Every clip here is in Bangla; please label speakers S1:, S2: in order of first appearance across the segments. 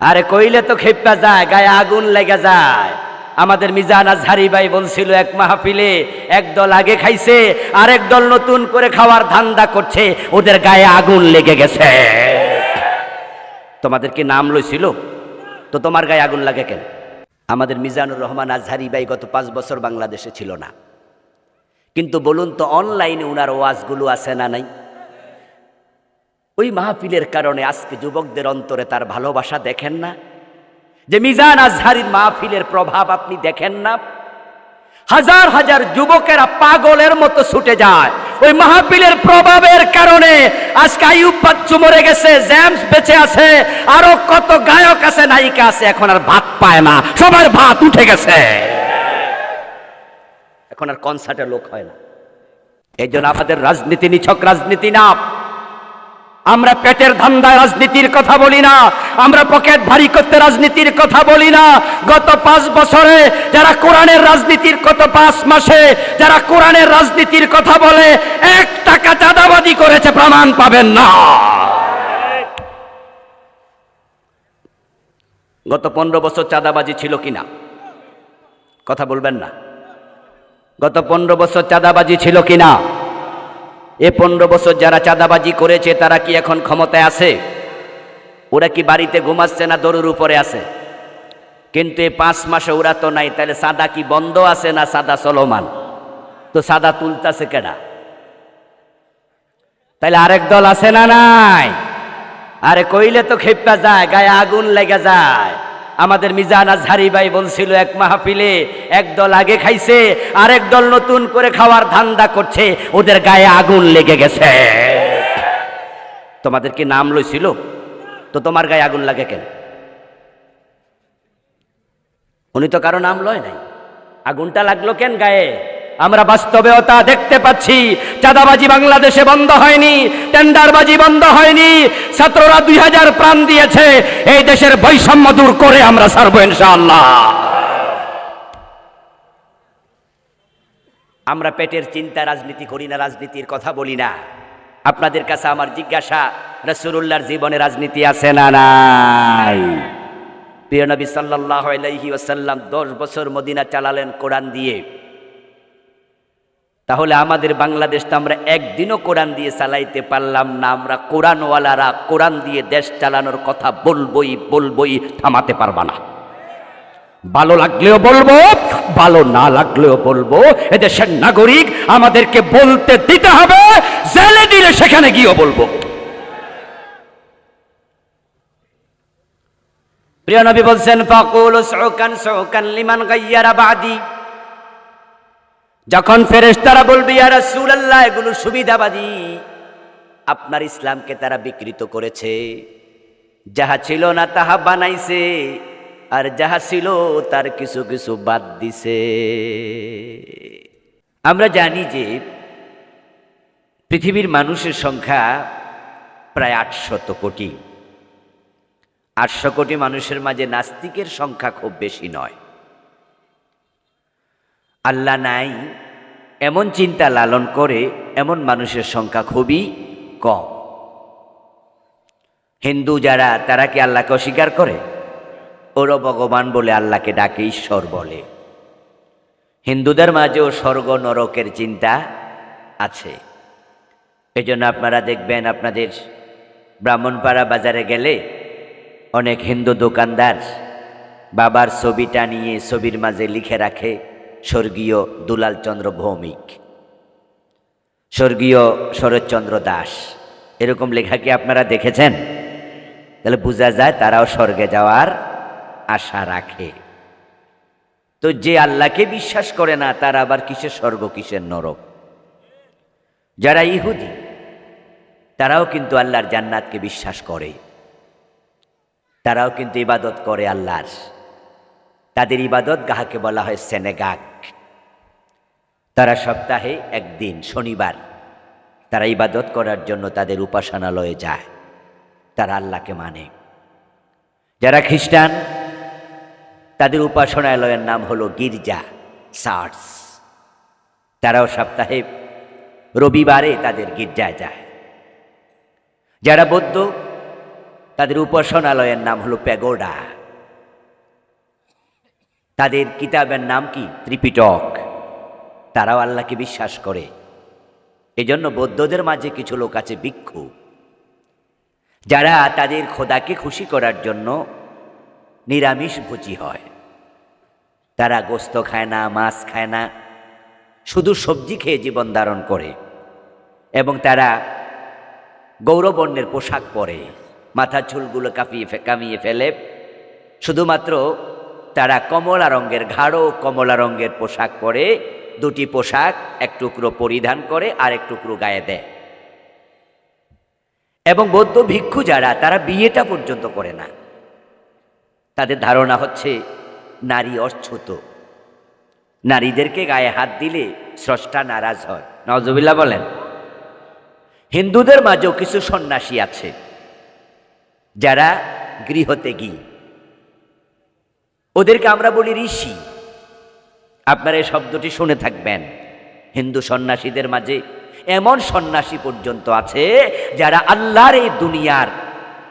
S1: আরে কইলে তো খেপা যায়, গায়ে আগুন লেগে যায়। আমাদের মিজান আজহারি ভাই বলছিল এক মাহফিলে, একদল আগে খাইছে আরেক দল নতুন করে খাওয়ার ধান্দা করছে, ওদের গায়ে আগুন লেগে গেছে। তোমাদের কি নাম লইছিল? তো তোমার গায়ে আগুন লাগে কেন? আমাদের মিজানুর রহমান আজহারি ভাই গত 5 বছর বাংলাদেশে ছিল না, কিন্তু বলুন তো অনলাইনে উনার ওয়াজগুলো আছে না নাই? ওই মাহফিলের কারণে আজকে যুবকদের অন্তরে তার ভালোবাসা দেখেন না? যে মিজান আজহারির মাহফিলের প্রভাব আপনি দেখেন না? হাজার হাজার যুবকেরা পাগলের মতো ছুটে যায় ওই মাহফিলের প্রভাবের কারণে। আজকে আইয়ুব বাচ্চু মরে গেছে, জেমস বেঁচে আছে, আরো কত গায়ক আছে, নায়িকা আছে, এখন আর ভাত পায় না, সবার ভাত উঠে গেছে, এখন আর কনসার্টে লোক হয় না। এই জন্য আমাদের রাজনীতি নিছক রাজনীতি না। আমরা পেটের ধান্দায় রাজনীতির কথা বলি না, আমরা পকেট ভারী করতে রাজনীতির কথা বলি না। গত 5 বছরে যারা কোরআনের রাজনীতির, গত 5 মাসে যারা কোরআনের রাজনীতির কথা বলে 1 টাকা চাঁদাবাজি করেছে প্রমাণ পাবেন না। গত 15 বছর চাঁদাবাজি ছিল কিনা? কথা বলবেন না। গত 15 বছর চাঁদাবাজি ছিল কিনা? এ 15 বছর যারা চাঁদাবাজি করেছে তারা কি এখন ক্ষমতায় আছে? ওরা কি বাড়িতে ঘুমাচ্ছে না দরুর উপরে আছে? কিন্তু এই 5 মাসে ওরা তো নাই, তাহলে সাদা কি বন্ধ আছে না সাদা চলমান? তো সাদা তুলতাছে কেডা? তাহলে আরেক দল আছে না নাই? আরে কইলে তো খেপা যায়, গায়ে আগুন লেগে যায়। আমাদের মিজান আজহারি ভাই বলছিল এক মাহফিলে, একদল আগে খাইছে আরেক দল নতুন করে খাওয়ার ধান্দা করছে, ওদের গায়ে আগুন লেগে গেছে। তোমাদের কি নাম লইছিল? তো তোমার গায়ে আগুন লাগে কেন? উনি তো কারো নাম লয় নাই, আগুনটা লাগলো কেন গায়ে? আমরা বাস্তবেও দেখতে পাচ্ছি। চাঁদাবাজি বাংলাদেশে বন্ধ হয়নি, টেন্ডারবাজি বন্ধ হয়নি। ছাত্ররা 2000 প্রাণ দিয়েছে। এই দেশের বৈষম্য দূর করে আমরা ছাড়বো ইনশাআল্লাহ। আমরা পেটের চিন্তা রাজনীতি করি না, রাজনীতির কথা বলি না। আপনাদের কাছে আমার জিজ্ঞাসা, রাসূলুল্লাহর জীবনে রাজনীতি আছে না নাই? প্রিয় নবী সাল্লাল্লাহু আলাইহি ওয়াসাল্লাম 10 বছর মদিনা চালালেন কোরআন দিয়ে। তাহলে আমাদের বাংলাদেশ তো আমরা একদিনও কোরআন দিয়ে চালাইতে পারলাম না। আমরা কোরআনওয়ালারা কোরআন দিয়ে দেশ চালানোর কথা বলবই, থামাতে পারবা না। ভালো লাগলেও বলবো, ভালো না লাগলেও বলবো। এদেশের নাগরিক, আমাদেরকে বলতে দিতে হবে, জেলে দিলে সেখানে গিয়েও বলবো। প্রিয় নবী বলছেন, ফাকুলু সুকান লিমান গায়্যারা বাদি। যখন ফেরেশতারা বলবে ইয়া রাসূলুল্লাহ এগুলো সুবিধাবাদী, আপনার ইসলামকে তারা বিকৃত করেছে, যাহা ছিল না তাহা বানাইছে, আর যাহা ছিল তার কিছু কিছু বাদ দিছে। আমরা জানি যে পৃথিবীর মানুষের সংখ্যা প্রায় 800 কোটি। 800 কোটি মানুষের মাঝে নাস্তিকের সংখ্যা খুব বেশি নয়। আল্লাহ নাই এমন চিন্তা লালন করে এমন মানুষের সংখ্যা খুবই কম। হিন্দু যারা, তারা কি আল্লাহকে অস্বীকার করে? ওরা ভগবান বলে আল্লাহকে ডাকে, ঈশ্বর বলে। হিন্দুদের মাঝেও স্বর্গ নরকের চিন্তা আছে। এজন্য আপনারা দেখবেন, আপনাদের ব্রাহ্মণপাড়া বাজারে গেলে অনেক হিন্দু দোকানদার বাবার ছবিটা নিয়ে ছবির মাঝে লিখে রাখে স্বর্গীয় দুলাল চন্দ্র ভৌমিক, স্বর্গীয় শরৎচন্দ্র দাস, এরকম লেখা কি আপনারা দেখেছেন? তাহলে বোঝা যায় তারাও স্বর্গে যাওয়ার আশা রাখে। তো যে আল্লাহকে বিশ্বাস করে না, তারা আবার কিসের স্বর্গ কিসের নরক? যারা ইহুদি, তারাও কিন্তু আল্লাহর জান্নাতকে বিশ্বাস করে, তারাও কিন্তু ইবাদত করে আল্লাহর। তাদের ইবাদত গাহাকে বলা হয় সেনেগাগ। তারা সপ্তাহে একদিন শনিবার তারা ইবাদত করার জন্য তাদের উপাসনালয়ে যায়, তারা আল্লাহকে মানে। যারা খ্রিস্টান, তাদের উপাসনালয়ের নাম হলো গির্জা, চার্চ। তারাও সপ্তাহে রবিবারে তাদের গির্জায় যায়। যারা বৌদ্ধ, তাদের উপাসনালয়ের নাম হলো প্যাগোডা। তাদের কিতাবের নাম কি? ত্রিপিটক। তারাও আল্লাহকে বিশ্বাস করে। এজন্য বৌদ্ধদের মাঝে কিছু লোক আছে ভিক্ষু, যারা তাদের খোদাকে খুশি করার জন্য নিরামিষ ভোজী হয়। তারা গোস্ত খায় না, মাছ খায় না, শুধু সবজি খেয়ে জীবন ধারণ করে। এবং তারা গৌরবর্ণের পোশাক পরে, মাথার চুলগুলো কামিয়ে ফেলে। শুধুমাত্র তারা কমলা রঙের, গাঢ় কমলা রঙের পোশাক পরে, দুটি পোশাক এক টুকরো পরিধান করে আর এক টুকরো গায়ে দেয়। এবং বৌদ্ধ ভিক্ষু যারা, তারা বিয়েটা পর্যন্ত করে না। তাদের ধারণা হচ্ছে নারী অচ্ছুত, নারীদেরকে গায়ে হাত দিলে স্রষ্টা নারাজ হয়। নওয়াজুবিল্লাহ বলেন। হিন্দুদের মাঝেও কিছু সন্ন্যাসী আছে যারা গৃহত্যাগী, ওদেরকে আমরা বলি ঋষি। আপনারা এই শব্দটি শুনে থাকবেন। হিন্দু সন্ন্যাসীদের মাঝে এমন সন্ন্যাসী পর্যন্ত আছে যারা আল্লাহর এই দুনিয়ার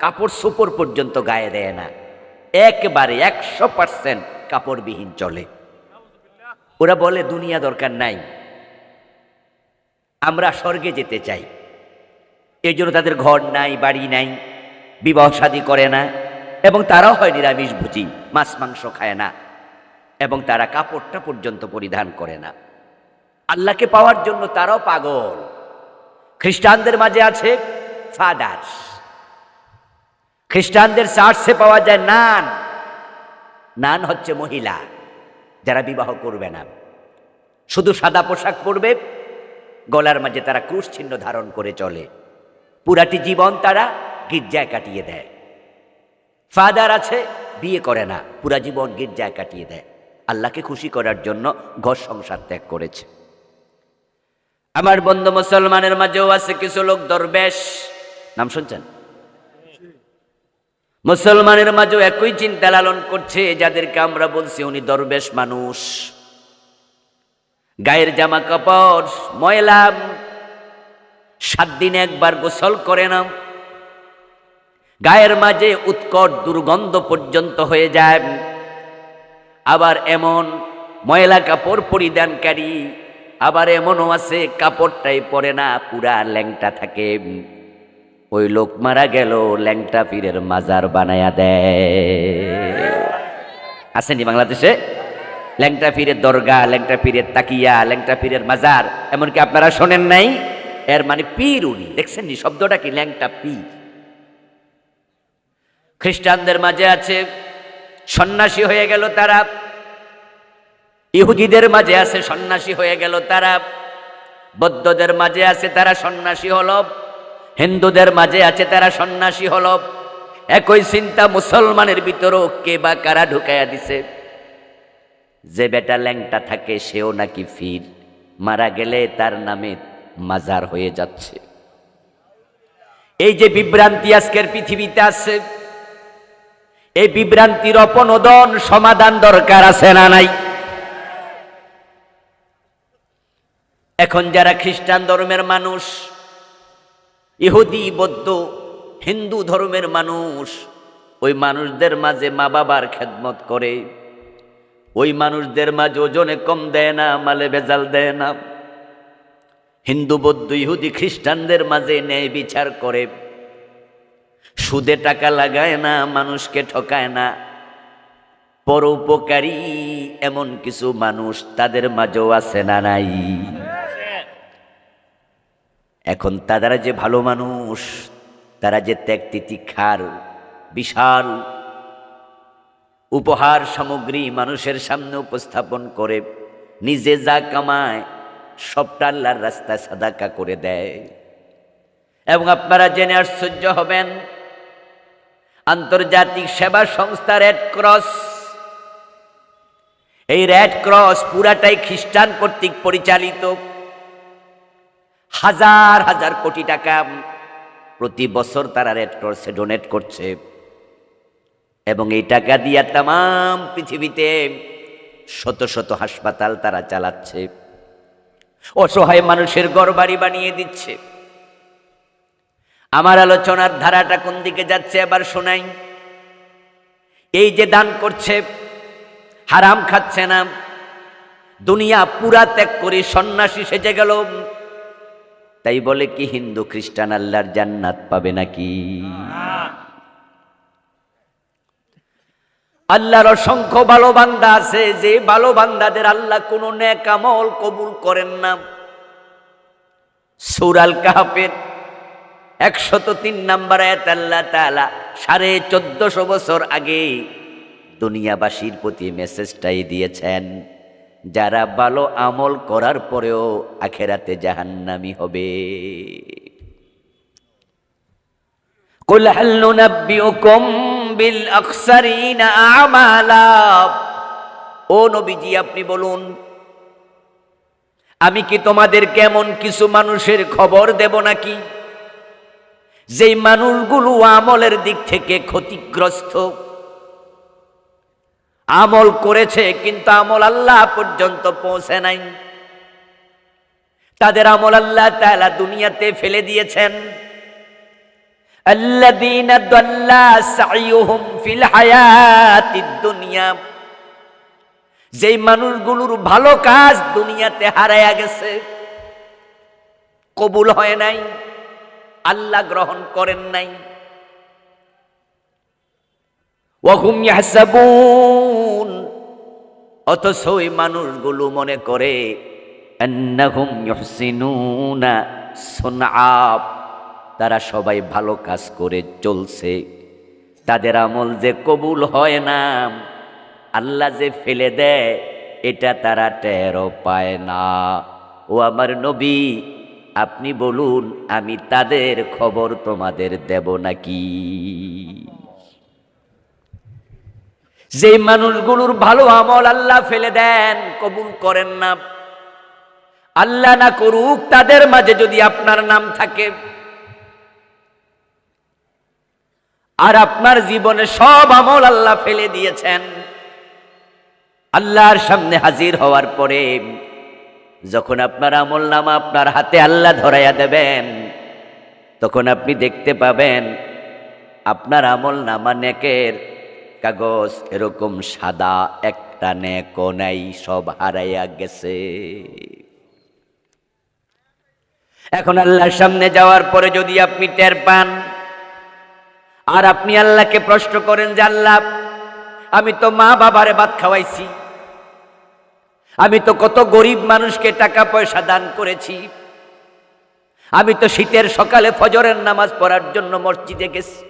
S1: কাপড় চোপড় পর্যন্ত গায়ে দেয় না, একেবারে 100% কাপড়বিহীন চলে। ওরা বলে দুনিয়া দরকার নাই, আমরা স্বর্গে যেতে চাই। এই জন্য তাদের ঘর নাই, বাড়ি নাই, বিবাহ শাদী করে না, এবং তারাও হয় নিরামিষ ভোজী, মাছ মাংস খায় না, এবং তারা কাপড়টা পর্যন্ত পরিধান করে না। আল্লাহকে পাওয়ার জন্য তারাও পাগল। খ্রিস্টানদের মাঝে আছে ফাদার্স। খ্রিস্টানদের চার্চে পাওয়া যায় নান। নান হচ্ছে মহিলা যারা বিবাহ করবে না, শুধু সাদা পোশাক পরবে, গলার মাঝে তারা ক্রুশ চিহ্ন ধারণ করে চলে, পুরাটি জীবন তারা গির্জায় কাটিয়ে দেয়। ফাদার আছে, বিয়ে করে না, পুরা জীবন গির্জায় কাটিয়ে দেয়, আল্লাহকে খুশি করার জন্য ঘর সংসার ত্যাগ করেছে। আমার বন্ধু মুসলমানের মাঝেও আছে কিছু লোক দরবেশ, নাম শুনছেন? মুসলমানের মাঝেও একই চিন্তা লালন করছে, যাদেরকে আমরা বলছি উনি দরবেশ মানুষ। গায়ের জামা কাপড় ময়লা, 7 দিনে একবার গোসল করে না, গায়ের মাঝে উৎকট দুর্গন্ধ পর্যন্ত হয়ে যায়। আবার এমন ময়লা কাপড় পরিধানকারী, আবার এমনও আছে কাপড়টাই পরে না, পুরা ল্যাংটা থাকে। ওই লোক মারা গেল, ল্যাংটা পীরের মাজার বানায়া দেয়। আসেনি বাংলাদেশে? ল্যাংটা পীরের দরগা, ল্যাংটা পীরের তাকিয়া, ল্যাংটা পীরের মাজার। এমনকি আপনারা শোনেন নাই? এর মানে পীর উনি। দেখছেন নি শব্দটা কি? ল্যাংটা পীর। খ্রিস্টানদের মাঝে আছে সন্ন্যাসী হয়ে গেল তারা, ইহুদিদের মাঝে আছে সন্ন্যাসী হয়ে গেল তারা, বৌদ্ধদের মাঝে আছে তারা সন্ন্যাসী হলো, হিন্দুদের মাঝে আছে তারা সন্ন্যাসী হলো। একই চিন্তা মুসলমানের ভিতরও কে বা কারা ঢুকাইয়া দিছে। যে বেটা ল্যাংটা থাকে সেও নাকি পীর, মারা গেলে তার নামে মাজার হয়ে যাচ্ছে। এই যে বিভ্রান্তি আজকের পৃথিবীতে আছে, এই বিভ্রান্তির অপনোদন সমাধান দরকার আছে না নাই? এখন যারা খ্রিস্টান ধর্মের মানুষ, ইহুদি, বৌদ্ধ, হিন্দু ধর্মের মানুষ, ওই মানুষদের মাঝে মা বাবার খেদমত করে, ওই মানুষদের মাঝে ওজনে কম দেয় না, মালে ভেজাল দেয় না। হিন্দু, বৌদ্ধ, ইহুদি, খ্রিস্টানদের মাঝে ন্যায় বিচার করে, সুদে টাকা লাগায় না, মানুষকে ঠকায় না, পরোপকারী এমন কিছু মানুষ তাদের মাঝেও আছে না নাই? এখন তারা যে ভালো মানুষ, তারা যে ত্যাগ তিতিক্ষার বিশাল উপহার সামগ্রী মানুষের সামনে উপস্থাপন করে, নিজে যা কামায় সবটা আল্লাহর রাস্তায় সাদাকা করে দেয়। এবং আপনারা জেনে আশ্চর্য হবেন, আন্তর্জাতিক সেবা সংস্থা রেড ক্রস, এই রেড ক্রস পুরাটাই খ্রিস্টান কর্তৃক পরিচালিত। হাজার হাজার কোটি টাকা প্রতি বছর তারা রেড ক্রসে ডোনেট করছে, এবং এই টাকা দিয়ে তাম পৃথিবীতে শত শত হাসপাতাল তারা চালাচ্ছে, অসহায় মানুষের ঘর বাড়ি বানিয়ে দিচ্ছে। আমার আলোচনার ধারাটা কোন দিকে যাচ্ছে এবার শোনাই। এই যে দান করছে, হারাম খাচ্ছে না, দুনিয়া পুরা ত্যাগ করে সন্ন্যাসী সেজে গেল, তাই বলে কি হিন্দু খ্রিস্টান আল্লাহর জান্নাত পাবে নাকি? আল্লাহর অসংখ্য ভালো বান্দা আছে, যে ভালো বান্দাদের আল্লাহ কোনো নেক আমল কবুল করেন না। সূরা আল কাহফের 103 নম্বর আয়াত আল্লাহ তাআলা 1450 বছর আগে দুনিয়াবাসীর প্রতি মেসেজটাই দিয়েছেন, যারা ভালো আমল করার পরেও আখেরাতে জাহান্নামী হবে। কুল হাল নুনাব্বিউকুম বিল আখসারিনা আমালা, ও নবীজি আপনি বলুন, আমি কি তোমাদেরকে এমন কিছু মানুষের খবর দেব নাকি যেই মানুষগুলো আমলের দিক থেকে ক্ষতিগ্রস্ত, আমল করেছে কিন্তু আমল আল্লাহ পর্যন্ত পৌঁছে নাই, তাদের আমল আল্লাহ তাআলা দুনিয়াতে ফেলে দিয়েছেন। আল্লাযীনা দাল্লা সাইয়ুহুম ফিল হায়াতিদ দুনিয়া, যেই মানুষগুলোর ভালো কাজ দুনিয়াতে হারায়া গেছে, কবুল হয় নাই, আল্লাহ গ্রহণ করেন নাই। ওয়াহুম ইয়াহসাবুন, অথচ ওই মানুষগুলো মনে করে আন্নাহুম ইউহসিনুনা সুনআ, তারা সবাই ভালো কাজ করে চলছে, তাদের আমল যে কবুল হয় না, আল্লাহ যে ফেলে দেয়, এটা তারা টেরও পায় না। ও আমার নবী আপনি বলুন, আমি তাদের খবর তোমাদের দেব নাকি? যে মানুষগুলোর ভালো আমল আল্লাহ ফেলে দেন, কবুল করেন না, আল্লাহ না করুক তাদের মাঝে যদি আপনার নাম থাকে, আর আপনার জীবনে সব আমল আল্লাহ ফেলে দিয়েছেন, আল্লাহর সামনে হাজির হওয়ার পরে যখন আপনার আমল নামা আপনার হাতে আল্লাহ ধরাইয়া দেবেন, তখন আপনি দেখতে পাবেন আপনার আমল নামা নেকের কাগজ এরকম সাদা, একটা নেকও নাই, সব হারাইয়া গেছে। এখন আল্লাহর সামনে যাওয়ার পরে যদি আপনি টের পান, আর আপনি আল্লাহকে প্রশ্ন করেন যে আল্লাহ আমি তো মা বাবারে ভাত খাওয়াইছি, আমি তো কত গরিব মানুষকে টাকা পয়সা দান করেছি, আমি তো শীতের সকালে ফজরের নামাজ পড়ার জন্য মসজিদে গেছি,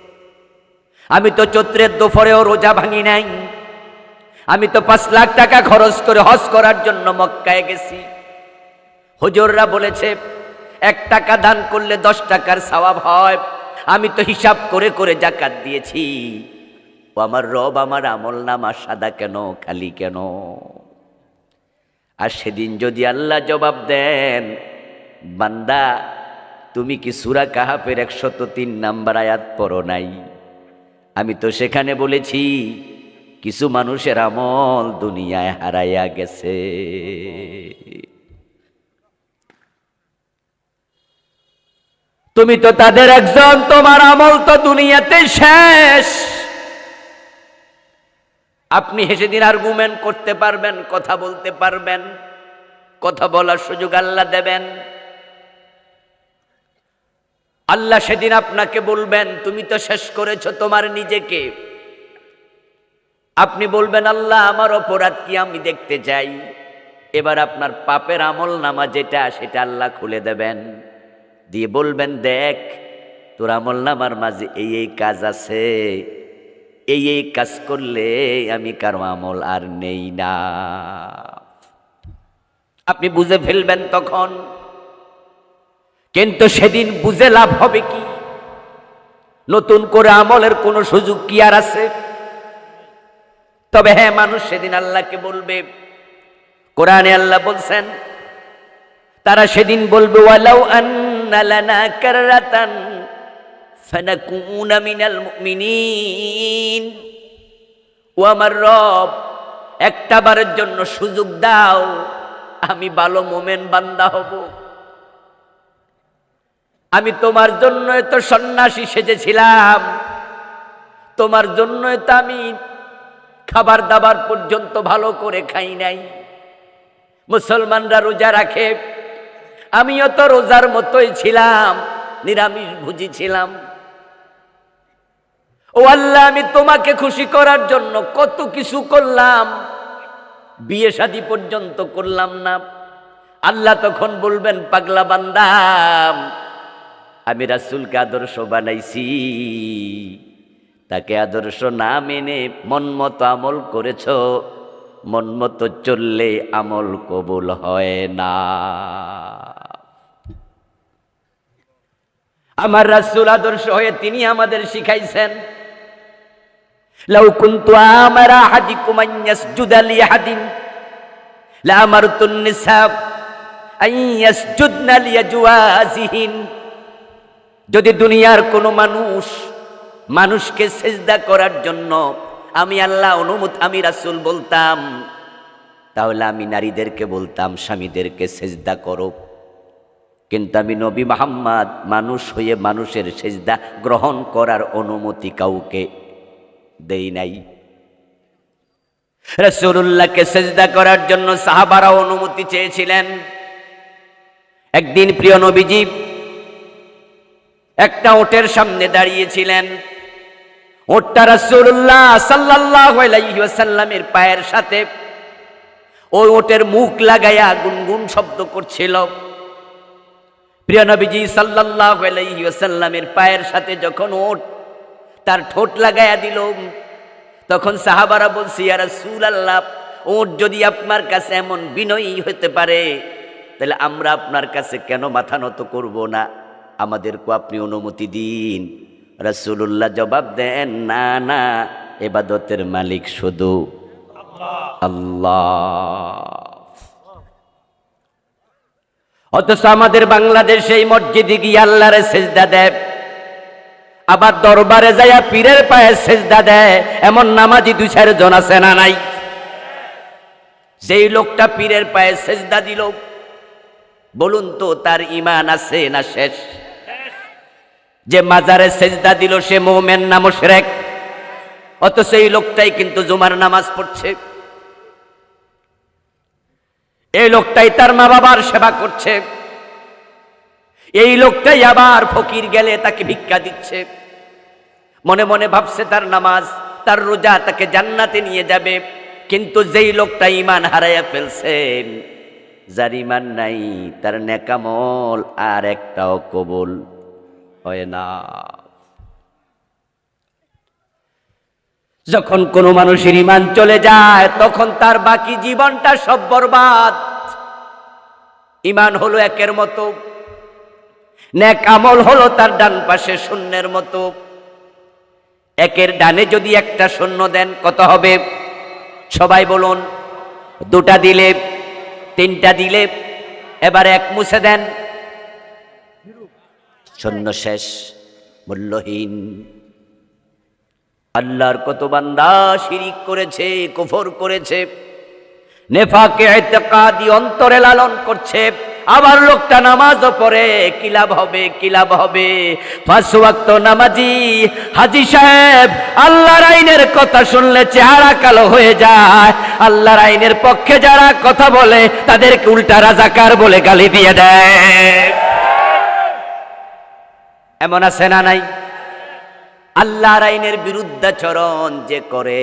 S1: আমি তো চৈত্রের দুপুরেও রোজা ভাঙি নাই, আমি তো 5 লাখ টাকা খরচ করে হজ করার জন্য মক্কায় গেছি। হুজুররা বলেছে 1 টাকা দান করলে 10 টাকার সওয়াব হয়, আমি তো হিসাব করে করে যাকাত দিয়েছি। ও আমার রব, আমার আমল নামা সাদা কেন, খালি কেন? আর সেদিন যদি আল্লাহ জবাব দেন, বান্দা তুমি কি সূরা কাহাফের 103 নম্বর আয়াত পড়ো নাই? আমি তো সেখানে বলেছি কিছু মানুষের আমল দুনিয়ায় হারাইয়া গেছে। তুমি তো তাদের একজন, তোমার আমল তো দুনিয়াতে শেষ। আপনি সেদিন আর্গুমেন্ট করতে পারবেন, কথা বলতে পারবেন, কথা বলার সুযোগ আল্লাহ দেবেন। আল্লাহ সেদিন আপনাকে বলবেন তুমি তো শেষ করেছো তোমার নিজেকে। আপনি বলবেন আল্লাহ আমার অপরাধ কি আমি দেখতে চাই। এবার আপনার পাপের আমল নামা যেটা সেটা আল্লাহ খুলে দেবেন, দিয়ে বলবেন দেখ তোর আমল নামার মাঝে এই এই কাজ আছে, এই এই কাজ করলে আমি কারো আমল আর নেই না। আপনি বুঝে ফেলবেন তখন। কিন্তু সেদিন বুঝে লাভ হবে কি? নতুন করে আমলের কোনো সুযোগ কি আর আছে? তবে হ্যাঁ, মানুষ সেদিন আল্লাহকে বলবে, কোরআনে আল্লাহ বলছেন তারা সেদিন বলবে ওয়ালাউ আন্না লানা কাররাতান ফানাকুনা মিনাল মুমিনিন, ও আমার রব একটা বারের জন্য সুযোগ দাও, আমি ভালো মোমেন বান্দা হব। আমি তোমার জন্যই তো সন্ন্যাসী সেজেছিলাম, তোমার জন্যই তো আমি খাবার দাবার পর্যন্ত ভালো করে খাই নাই। মুসলমানরা রোজা রাখে, আমিও তো রোজার মতোই ছিলাম, নিরামিষ ভুজি ছিলাম। ও আল্লাহ, আমি তোমাকে খুশি করার জন্য কত কিছু করলাম, বিয়ে শাদী পর্যন্ত করলাম না। আল্লাহ তখন বলবেন, পাগলা বান্দা, আমি রাসূলকে আদর্শ বানাইছি, তাকে আদর্শ না মেনে মন মতো আমল করেছ, মন মতো চললে আমল কবুল হয় না। আমার রাসূল আদর্শ হয়ে তিনি আমাদের শিখাইছেন, লাউ কুনতু আমারা আহাদিকুম আন ইয়াসজুদা লিআহাদিন লা আমারতুন নিসা আন ইয়াসজুদনা লিআজওয়াজিহিন। যদি দুনিয়ার কোনো মানুষকে সেজদা করার জন্য আমি আল্লাহ আমি রাসূল বলতাম, তাহলে আমি নারীদেরকে বলতাম স্বামীদেরকে সেজদা করো। কিন্তু আমি নবী মুহাম্মদ মানুষ হয়ে মানুষের সেজদা গ্রহণ করার অনুমতি কাউকে দেই নাই। রাসূলুল্লাহকে সেজদা করার জন্য সাহাবারা অনুমতি চেয়েছিলেন। একদিন প্রিয় নবীজি একটা ওটের সামনে দাঁড়িয়েছিলেন। ওটটা রাসূলুল্লাহ সাল্লাল্লাহু আলাইহি ওয়াসাল্লামের পায়ের সাথে ওই ওটের মুখ লাগায়া গুনগুন শব্দ করছিল। প্রিয় নবীজি সাল্লাল্লাহু আলাইহি ওয়াসাল্লামের পায়ের সাথে যখন ওট তার ঠোঁট লাগায়া দিল, তখন সাহাবারা বলছে, ইয়া রাসূলুল্লাহ, ওট যদি আপনার কাছে এমন বিনয়ী হতে পারে, তাহলে আমরা আপনার কাছে কেন মাথা নত করব না? আমাদেরকে আপনি অনুমতি দিন। রাসূলুল্লাহ জবাব দেন, না না, ইবাদতের মালিক শুধু আল্লাহ। অথচ আমাদের বাংলাদেশে এই মসজিদে গিয়ে আল্লাহরে সেজদা দেয়, আবার দরবারে যাইয়া পীরের পায়ে সেজদা দেয়, এমন নামাজি 2-4 জন আছে না নাই? যেই লোকটা পীরের পায়ে সেজদা দিল, বলুন তো তার ঈমান আছে না শেষ? যে মাজারে সেজদা দিল সে মুমিন না মুশরিক? অথচ এই লোকটাই কিন্তু জুমার নামাজ পড়ছে, এই লোকটাই তার মা বাবার সেবা করছে, এই লোকটাই আবার ফকির গেলে তাকে ভিক্ষা দিচ্ছে। মনে মনে ভাবছে তার নামাজ, তার রোজা তাকে জান্নাতে নিয়ে যাবে। কিন্তু যেই লোকটা ঈমান হারাইয়া ফেলছে, যার ঈমান নাই, তার নেক আমল আর একটাও কবুল হয় না। যখন কোনো মানুষের ঈমান চলে যায়, তখন তার বাকি জীবনটা সব বরবাদ। ঈমান হলো একের মতো, নেক আমল হলো তার ডান পাশে শূন্যের মতো। একের ডানে যদি একটা শূন্য দেন কত হবে? সবাই বলুন। 2টা দিলে, 3টা দিলে, এবার 1 মুছে দেন, শূন্য শেষ, মূল্যহীন। আল্লাহর কত বান্দা শিরিক করেছে, কুফর করেছে, নেফাকে ইতিকাদি অন্তরে লালন করছে, আবার লোকটা নামাজও পড়ে, কি লাভ হবে? কি লাভ হবে? 5 ওয়াক্ত নামাজি হাজী সাহেব আল্লাহর আইনের কথা শুনলে চেহারা কালো হয়ে যায়। আল্লাহর আইনের পক্ষে যারা কথা বলে তাদেরকে উল্টা রাজাকার বলে গালি দিয়ে দেয়। এমন আছে না নাই? আল্লাহর আইনের বিরুদ্ধাচরণ যে করে,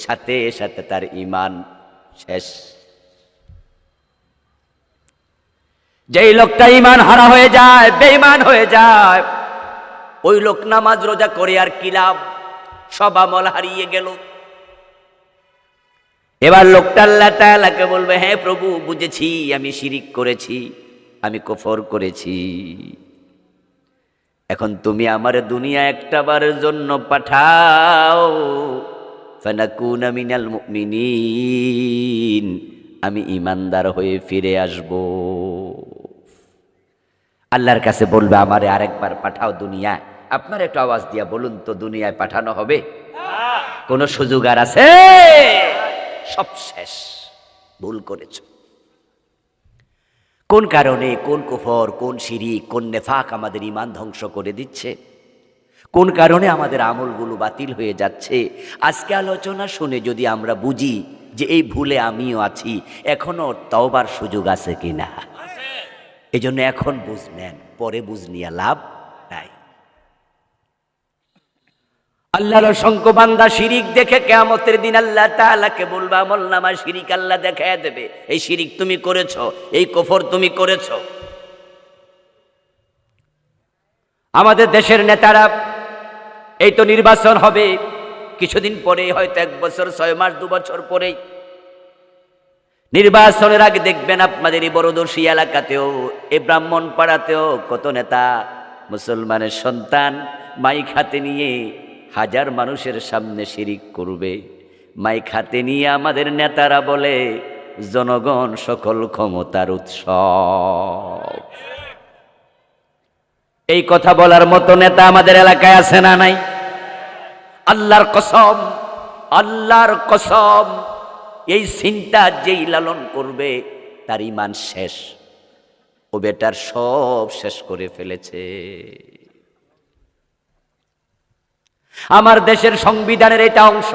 S1: সাথে সাথে তার ঈমান শেষ। যেই লোকটা ঈমান হারা হয়ে যায়, বেঈমান হয়ে যায়, ওই লোক নামাজ রোজা করে আর কি লাভ? সব আমল হারিয়ে গেল। এবার লোকটা আল্লাহ তাআলাকে বলবে, হ্যাঁ প্রভু, বুঝেছি, আমি শিরিক করেছি, আমি কুফর করেছি, এখন তুমি আমারে দুনিয়া একটাবারের জন্য পাঠাও, ফানাকুনা মিনাল মুমিনিন, আমি ঈমানদার হয়ে ফিরে আসব। আল্লাহর কাছে বলবে, আমারে আরেকবার পাঠাও দুনিয়ায়। আপনার একটু আওয়াজ দিয়া বলুন তো, দুনিয়ায় পাঠানো হবে? কোন সুযোগ আর আছে? সব শেষ, ভুল করেছ। কোন কারণে, কোন কুফর, কোন শিরিক, কোন নেফাক আমাদের ঈমান ধ্বংস করে দিচ্ছে, কোন কারণে আমাদের আমলগুলো বাতিল হয়ে যাচ্ছে। আজকে আলোচনা শুনে যদি আমরা বুঝি যে এই ভুলে আমিও আছি, এখনো তওবার সুযোগ আছে কিনা, এজন্য এখন বুঝ নেন, পরে বুঝ নিয়ে লাভ নাই। আল্লাহর অসংখ্য বান্দা শিরিক দেখে কিয়ামতের দিন আল্লাহ তাআলাকে বলবে, আমলনামা শিরিক আল্লাহ দেখায় দেবে, এই শিরিক তুমি করেছো, এই কুফর তুমি করেছো। আমাদের দেশের নেতারা, এই তো নির্বাচন হবে কিছুদিন পরে, হয়তো 1 বছর 6 মাস 2 বছর পরেই নির্বাচনের আগে দেখবেন আপনাদের এই বড়দর্শী এলাকাতেও, এই ব্রাহ্মণ পাড়াতেও কত নেতা মুসলমানের সন্তান মাইক হাতে নিয়ে হাজার মানুষের সামনে শিরিক করবে। মাইক হাতে নিয়ে আমাদের নেতারা বলে জনগণ সকল ক্ষমতার উৎস। এই কথা বলার মতো নেতা আমাদের এলাকায় আছে না নাই? আল্লাহর কসম, আল্লাহর কসম, এই চিন্তা যেই লালন করবে তার ঈমান শেষ, ও বেটার সব শেষ করে ফেলেছে। আমার দেশের সংবিধানের এটা অংশ।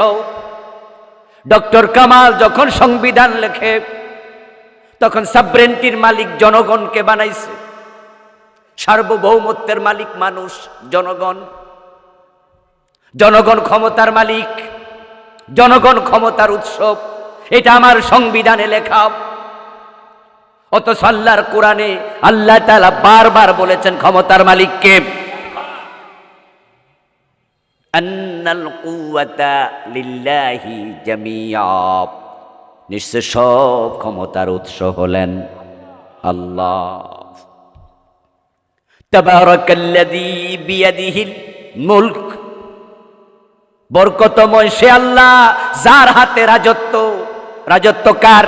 S1: ডক্টর কামাল যখন সংবিধান লেখে তখন সাবরেন্টির মালিক জনগণকে বানাইছে, সার্বভৌমত্বের মালিক মানুষ জনগণ, জনগণ ক্ষমতার মালিক, জনগণ ক্ষমতার উৎসব, এটা আমার সংবিধানে লেখা। অথচ আল্লাহর কোরআনে আল্লাহ তাআলা বারবার বলেছেন ক্ষমতার মালিককে, আন্নাল কুওয়াতা লিল্লাহি জামিআ, নিশ্চয় সব ক্ষমতার উৎস হলেন আল্লাহ। তাবারাকাল্লাযী বিয়াদিহিল মুলক, বরকতময় সে আল্লাহ যার হাতে রাজত্ব। রাজত্ব কার?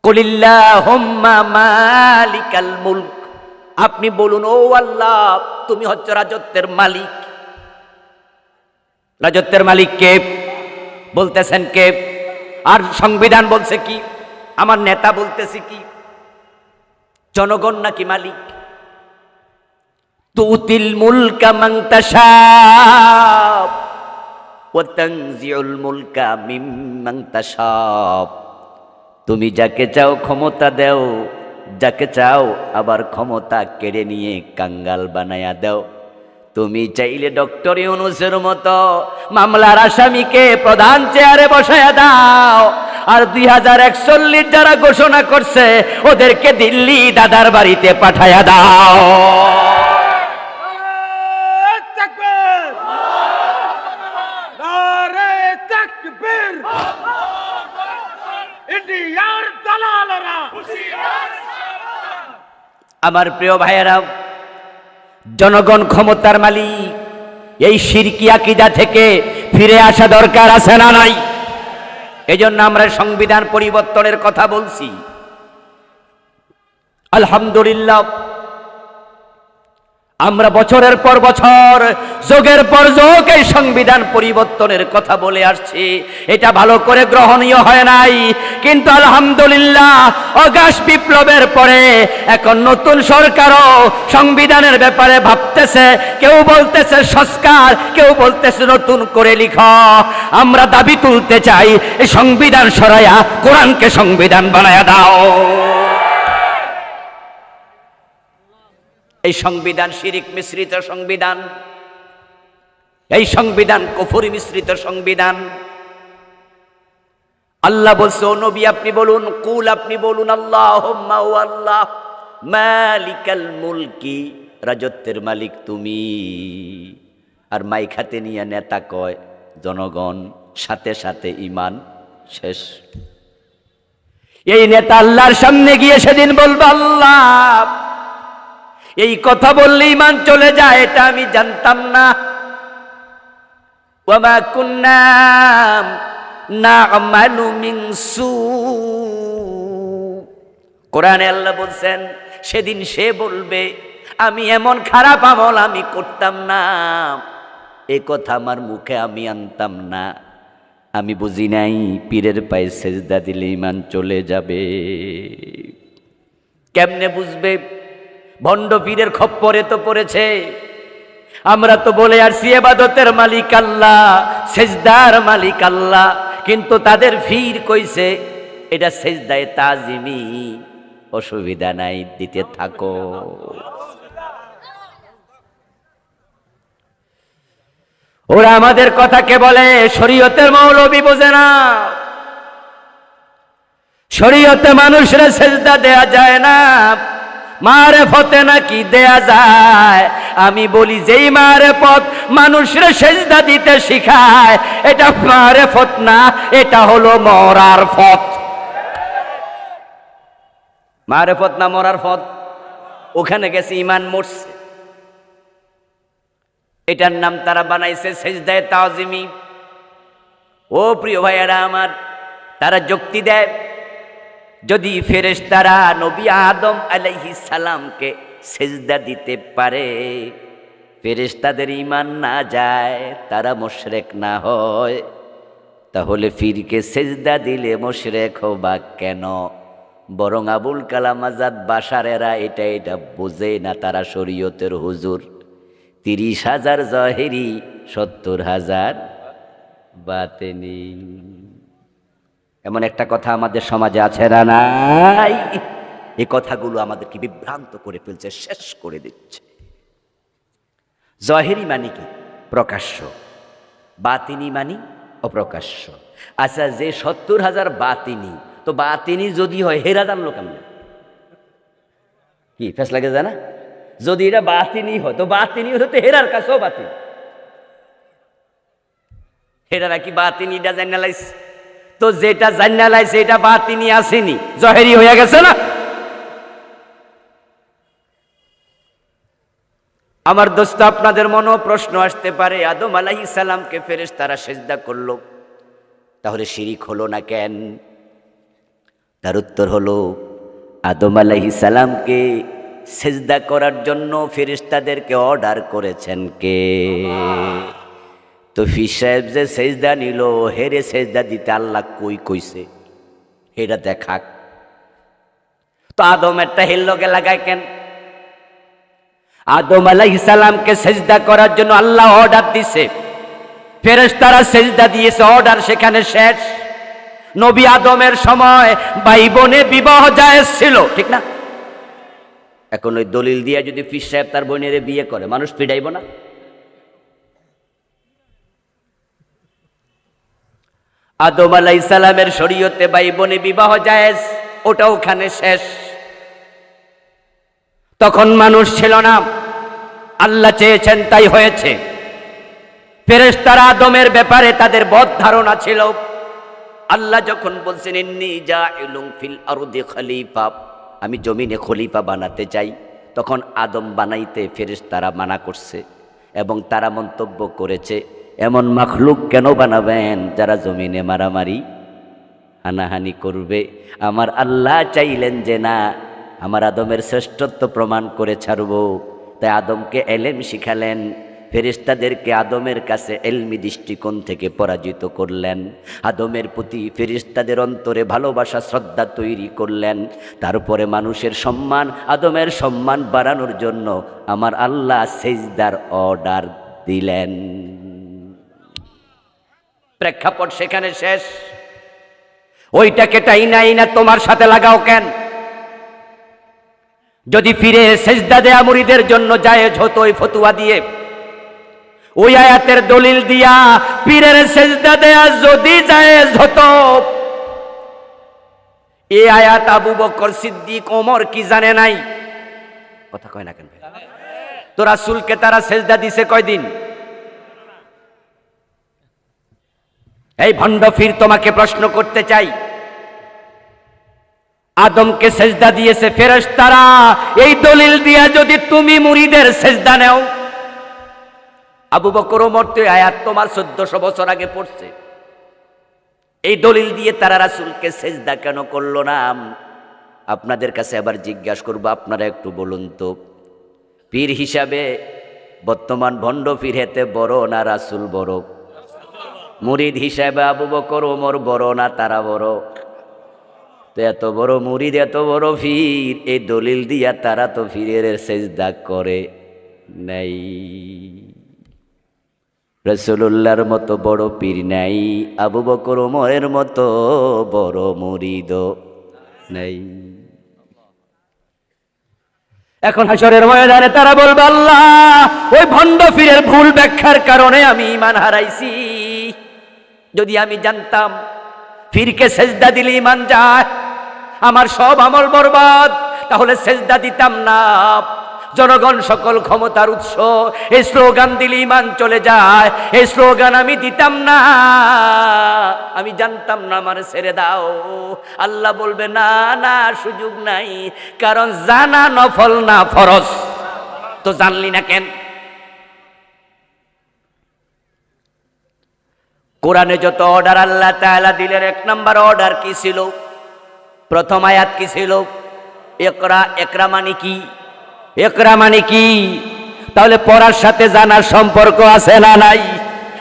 S1: কুলিল্লাহুম্মা মালিকাল মুলক, আপনি বলুন ও আল্লাহ তুমি হচ্ছে রাজত্বের মালিক। রাজত্বের মালিক কে? বলতেছেন কে? আর সংবিধান বলছে কি? আমার নেতা বলতেছে কি? জনগণ নাকি মালিক? তুতিল মুলকা মান তাশা ওয়া তানজিউল মুলকা মিম্মান তাশা, তুমি যাকে চাও ক্ষমতা দাও, যাকে চাও আবার ক্ষমতা কেড়ে নিয়ে কাঙ্গাল বানায়া দাও। তুমি চাইলে ডক্টর ইউনূসের মতো মামলার আসামিকে প্রধান চেয়ারে বসায়া দাও, আর 2041 যারা ঘোষণা করছে ওদেরকে দিল্লি দাদার বাড়িতে পাঠায়া দাও। আমার প্রিয় ভাইয়েরা, জনগণ ক্ষমতার মালিক, এই শিরকি আকীদা থেকে ফিরে আসা দরকার আছে না নাই? এজন্য আমরা সংবিধান পরিবর্তনের কথা বলছি। আলহামদুলিল্লাহ, আমরা বছরের পর বছর, যুগের পর যুগ এই সংবিধান পরিবর্তনের কথা বলে আসছি। এটা ভালো করে গ্রহণীয় হয় নাই, কিন্তু আলহামদুলিল্লাহ অগাস্ট বিপ্লবের পরে এখন নতুন সরকারও সংবিধানের ব্যাপারে ভাবতেছে। কেউ বলতেছে সংস্কার, কেউ বলতেছে নতুন করে লিখো। আমরা দাবি তুলতে চাই, এই সংবিধান সরাইয়া কোরআনকে সংবিধান বানায়া দাও। এই সংবিধান শিরিক মিশ্রিত সংবিধান, এই সংবিধান কুফরি মিশ্রিত সংবিধান। আল্লাহ বলছে, ও নবী আপনি বলুন, কুল আপনি বলুন, আল্লাহুম্মা ও আল্লাহ মালিকাল মুলকি, রাজত্বের মালিক তুমি। আর মাইক হাতে নিয়ে নেতা কয় জনগণ, সাথে সাথে ঈমান শেষ। এই নেতা আল্লাহর সামনে গিয়ে সেদিন বলবে, আল্লাহ এই কথা বললে ঈমান চলে যায়, এটা আমি জানতাম না। ওয়া মা কুন্না না'মালু মিন সু, কোরআনে আল্লাহ বলছেন সেদিন সে বলবে আমি এমন খারাপ আমল আমি করতাম না, এ কথা আমার মুখে আমি আনতাম না। আমি বুঝি নাই পীরের পায়ে সেজদা দিলে ঈমান চলে যাবে। কেমনে বুঝবে? ভণ্ড পীরের খপ্পরে তো পড়েছে। আমরা তো বলে আসছি ইবাদতের মালিক আল্লাহ, সেজদার মালিক আল্লাহ, কিন্তু তাদের ফির কইছে এটা সেজদায়ে তাজিমি, অসুবিধা নাই, দিতে থাকো। ওরা আমাদের কথাকে বলে শরীয়তের মৌলবি বোঝে না। শরীয়তে মানুষের সেজদা দেয়া যায় না, মারেফতে নাকি দেয়া যায়। আমি বলি যেই মারেফত মানুষের সেজদা দিতে শিখায় এটা মারেফত না, এটা হলো মরার ফত। মারেফত না মরার ফত? ওখানে গেছে ঈমান মরছে, এটার নাম তারা বানাইছে সেজদায়ে তাজিমি। ও প্রিয় ভাইয়েরা আমার, তারা যুক্তি দেয় যদি ফেরেশতারা নবী আদম আলাইহিস সালামকে সেজদা দিতে পারে, ফেরেশতাদের ঈমান না যায়, তারা মুশরিক না হয়, তাহলে ফিরকে সেজদা দিলে মুশরিক হবা কেন? বরং আবুল কালাম আজাদ বাশারেরা এটা বোঝে না। তারা শরীয়তের হুজুর, 30,000 জহেরি, 70,000 বাতেনি। এমন একটা কথা আমাদের সমাজে আছে না নাই? এই কথাগুলো আমাদেরকে বিভ্রান্ত করে ফেলছে, শেষ করে দিচ্ছে। জহেরি মানি কি? প্রকাশ্য। বাতিনি মানি অপ্রকাশ্য। আচ্ছা, যে 70,000 বাতিনি, তো বাতিনি যদি হয় হেরা জানলো কেমন? কি ফেস লাগে জানা? যদি এটা বাতিনি হয় তো বাতিনি হতে হেরার কাছেও বাতিল। হেরারা কি বাতিনিটা জান্নালাইছে? তো যেটা জান্নালাইছে এটা বাতিনি আসেনি, জহেরি হয়ে গেছে না? আমার দোস্ত, আপনাদের মনেও প্রশ্ন আসতে পারে, আদম আলাইহিস সালামকে ফেরেশতারা সেজদা করলো, তাহলে শিরিক হলো না কেন? তার উত্তর হলো, আদম আলাইহিস সালামকে সেজদা করার জন্য ফেরেশতাদেরকে অর্ডার করেছেন কে? তো ফির সাহেব যে সেজদা নিল, হেরে সেজদা দিতে আল্লাহ কই কইছে এটা দেখাক। তো আদম একটা হেল্লকে লাগায় কেন? আদম আলাইহিস সালামকে সেজদা করার জন্য আল্লাহ অর্ডার দিছে, ফেরেশতারা সেজদা দিয়েছে, অর্ডার সেখানে শেষ। নবী আদমের সময় ভাই বোনে বিবাহ জায়েজ ছিল, ঠিক না? এখন ওই দলিল দিয়ে যদি ফির সাহেব তার বোনের বিয়ে করে, মানুষ পিড়াইব না? আদম আলাইহিস সালামের শরীয়তে ভাই বোনে বিবাহ জায়েজ, ওটা ওখানে শেষ। তখন মানুষ ছিল না, আল্লাহ চেয়েছেন তাই হয়েছে। ফেরেশতারা আদমের ব্যাপারে তাদের বদ ধারণা ছিল। আল্লাহ যখন বলছেন ইন্নী জাইলুন ফিল আরদি খলিফা, আমি জমিনে খলিফা বানাতে চাই, তখন আদম বানাইতে ফেরেশতারা মানা করছে এবং তারা মন্তব্য করেছে, এমন মাখলুক কেন বানাবেন যারা জমিনে মারামারি হানাহানি করবে? আমার আল্লাহ চাইলেন যে না, আমার আদমের শ্রেষ্ঠত্ব প্রমাণ করে ছাড়ব, তাই আদমকে এলেম শিখালেন, ফেরেশতাদেরকে আদমের কাছে এলমি দৃষ্টিকোণ থেকে পরাজিত করলেন, আদমের প্রতি ফেরেশতাদের অন্তরে ভালোবাসা শ্রদ্ধা তৈরি করলেন। তারপরে মানুষের সম্মান, আদমের সম্মান বাড়ানোর জন্য আমার আল্লাহ সেজদার অর্ডার দিলেন। প্রেক্ষাপট সেখানে শেষ। ওইটাকে টাইনা তোমার সাথে লাগাও কেন? যদি ফিরে সেজদা দেয়া মুরিদের জন্য জায়েজ হতো ওই ফতুয়া দিয়ে, ওই আয়াতের দলিল দিয়া পীরের সেজদা দেয়া যদি জায়েজ হতো, এই আয়াত আবু বকর সিদ্দিক ওমর কি জানে নাই? কথা কয় না কেন? তো রাসূলকে তারা সেজদা দিছে কয়দিন? এই ভণ্ড ফির তোমাকে প্রশ্ন করতে চাই, আদমকে সেজদা দিয়েছে ফেরেশতারা, এই দলিল দিয়া যদি তুমি মুরিদের সেজদা নাও, আবু বকর ওমর তো আয়াত তোমার 1400 বছর আগে পড়ছে, এই দলিল দিয়ে তারা রাসূলকে সেজদা কেন করলো না? আপনাদের কাছে আবার জিজ্ঞাসা করবো, আপনারা একটু বলুন তো, পীর হিসাবে বর্তমান ভণ্ড পীর হেতে বড় না রাসূল বড়? মুরিদ হিসাবে আবু বকর ওমর বড় না তারা বড়? তো এত বড় মুরিদ, এত বড় পীর, এই দলিল দিয়া তারা তো পীরের সেজদা করে নাই। রাসূলুল্লাহর মতো বড় পীর নাই, আবু বকর ওমরের মতো বড় মুরিদও নাই। এখন হাশরের ময়দানে তারা বলবে, আল্লাহ ওই ভণ্ড পীরের ভুল ব্যাখ্যার কারণে আমি ঈমান হারাইছি। যদি আমি জানতাম পীরকে সেজদা দিলে ঈমান যায়, আমার সব আমল বরবাদ, তাহলে সেজদা দিতাম না। জনগণ সকল ক্ষমতার উৎস, এই স্লোগান দিলে ঈমান চলে যায়, এই স্লোগান আমি দিতাম না। আমি জানতাম না, আমার ছেড়ে দাও। আল্লাহ বলবে, না না, সুযোগ নাই, কারণ জানা নফল না ফরজ। তো জানলি না কেন? কোরআনে যত অর্ডার আল্লাহ তাআলা দিলেন, এক নাম্বার অর্ডার কি ছিল? প্রথম আয়াত কি ছিল? ইকরা। ইকরা মানে কি? ইকরা মানে কি? তাহলে পড়ার সাথে জানার সম্পর্ক আছে না নাই?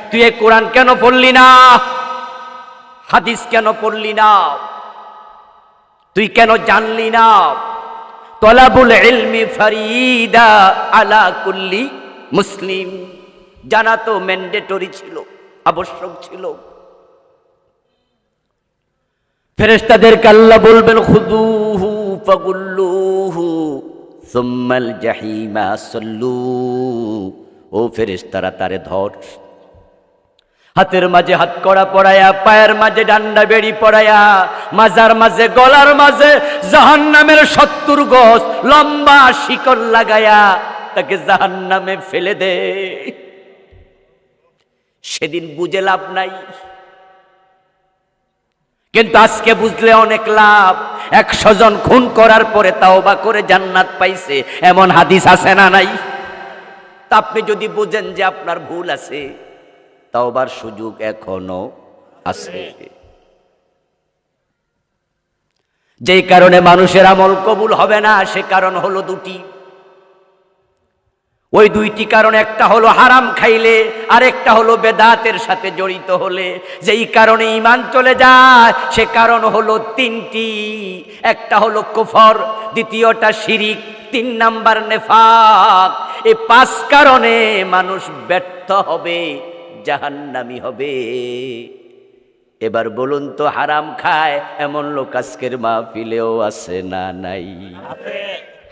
S1: তুই এই কোরআন কেন পড়লি না? হাদিস কেন পড়লি না? তুই কেন জানলি না? তলাবুল ইলমি ফরিদা আলা কুল্লি মুসলিম, জানা তো ম্যান্ডেটরি ছিল, আবশ্যক ছিল। ফেরেশতাদেরকে আল্লাহ বলবেন, খুযুহু ফাগুল্লুহু সুম্মাল জাহিমা সাল্লু। ও ফেরেশতারা, তারে ধর। হাতের মাঝে হাত কড়া পড়ায়া, পায়ের মাঝে ডান্ডা বেড়ি পড়ায়া, মাজার মাঝে গলার মাঝে জাহান্নামের 70 গজ লম্বা শিকল লাগায়া তাকে জাহান্নামে ফেলে দে। সেদিন বুঝে লাভ নাই, কিন্তু আজকে বুঝলে অনেক লাভ। 100 জন খুন করার পরে তাওবা করে জান্নাত পাইছে, এমন হাদিস আছে না নাই? তা আপনি যদি বুঝেন যে আপনার ভুল আছে, তাওবার সুযোগ এখনো আছে। যেই কারণে মানুষের আমল কবুল হবে না, সে কারণ হলো দুটি। ওই দুইটি কারণ, একটা হলো হারাম খাইলে, আর একটা হলো বেদাতের সাথে জড়িত হলে। যেই কারণে ঈমান চলে যায়, সে কারণ হলো তিনটি। একটা হলো কুফর, দ্বিতীয়টা শিরিক, 3 নাম্বার নেফাক। এই 5 কারণে মানুষ ব্যর্থ হবে, জাহান্নামী হবে। এবার বলুন তো, হারাম খায় এমন লোক আজকের মাহফিলেও আছে না নাই?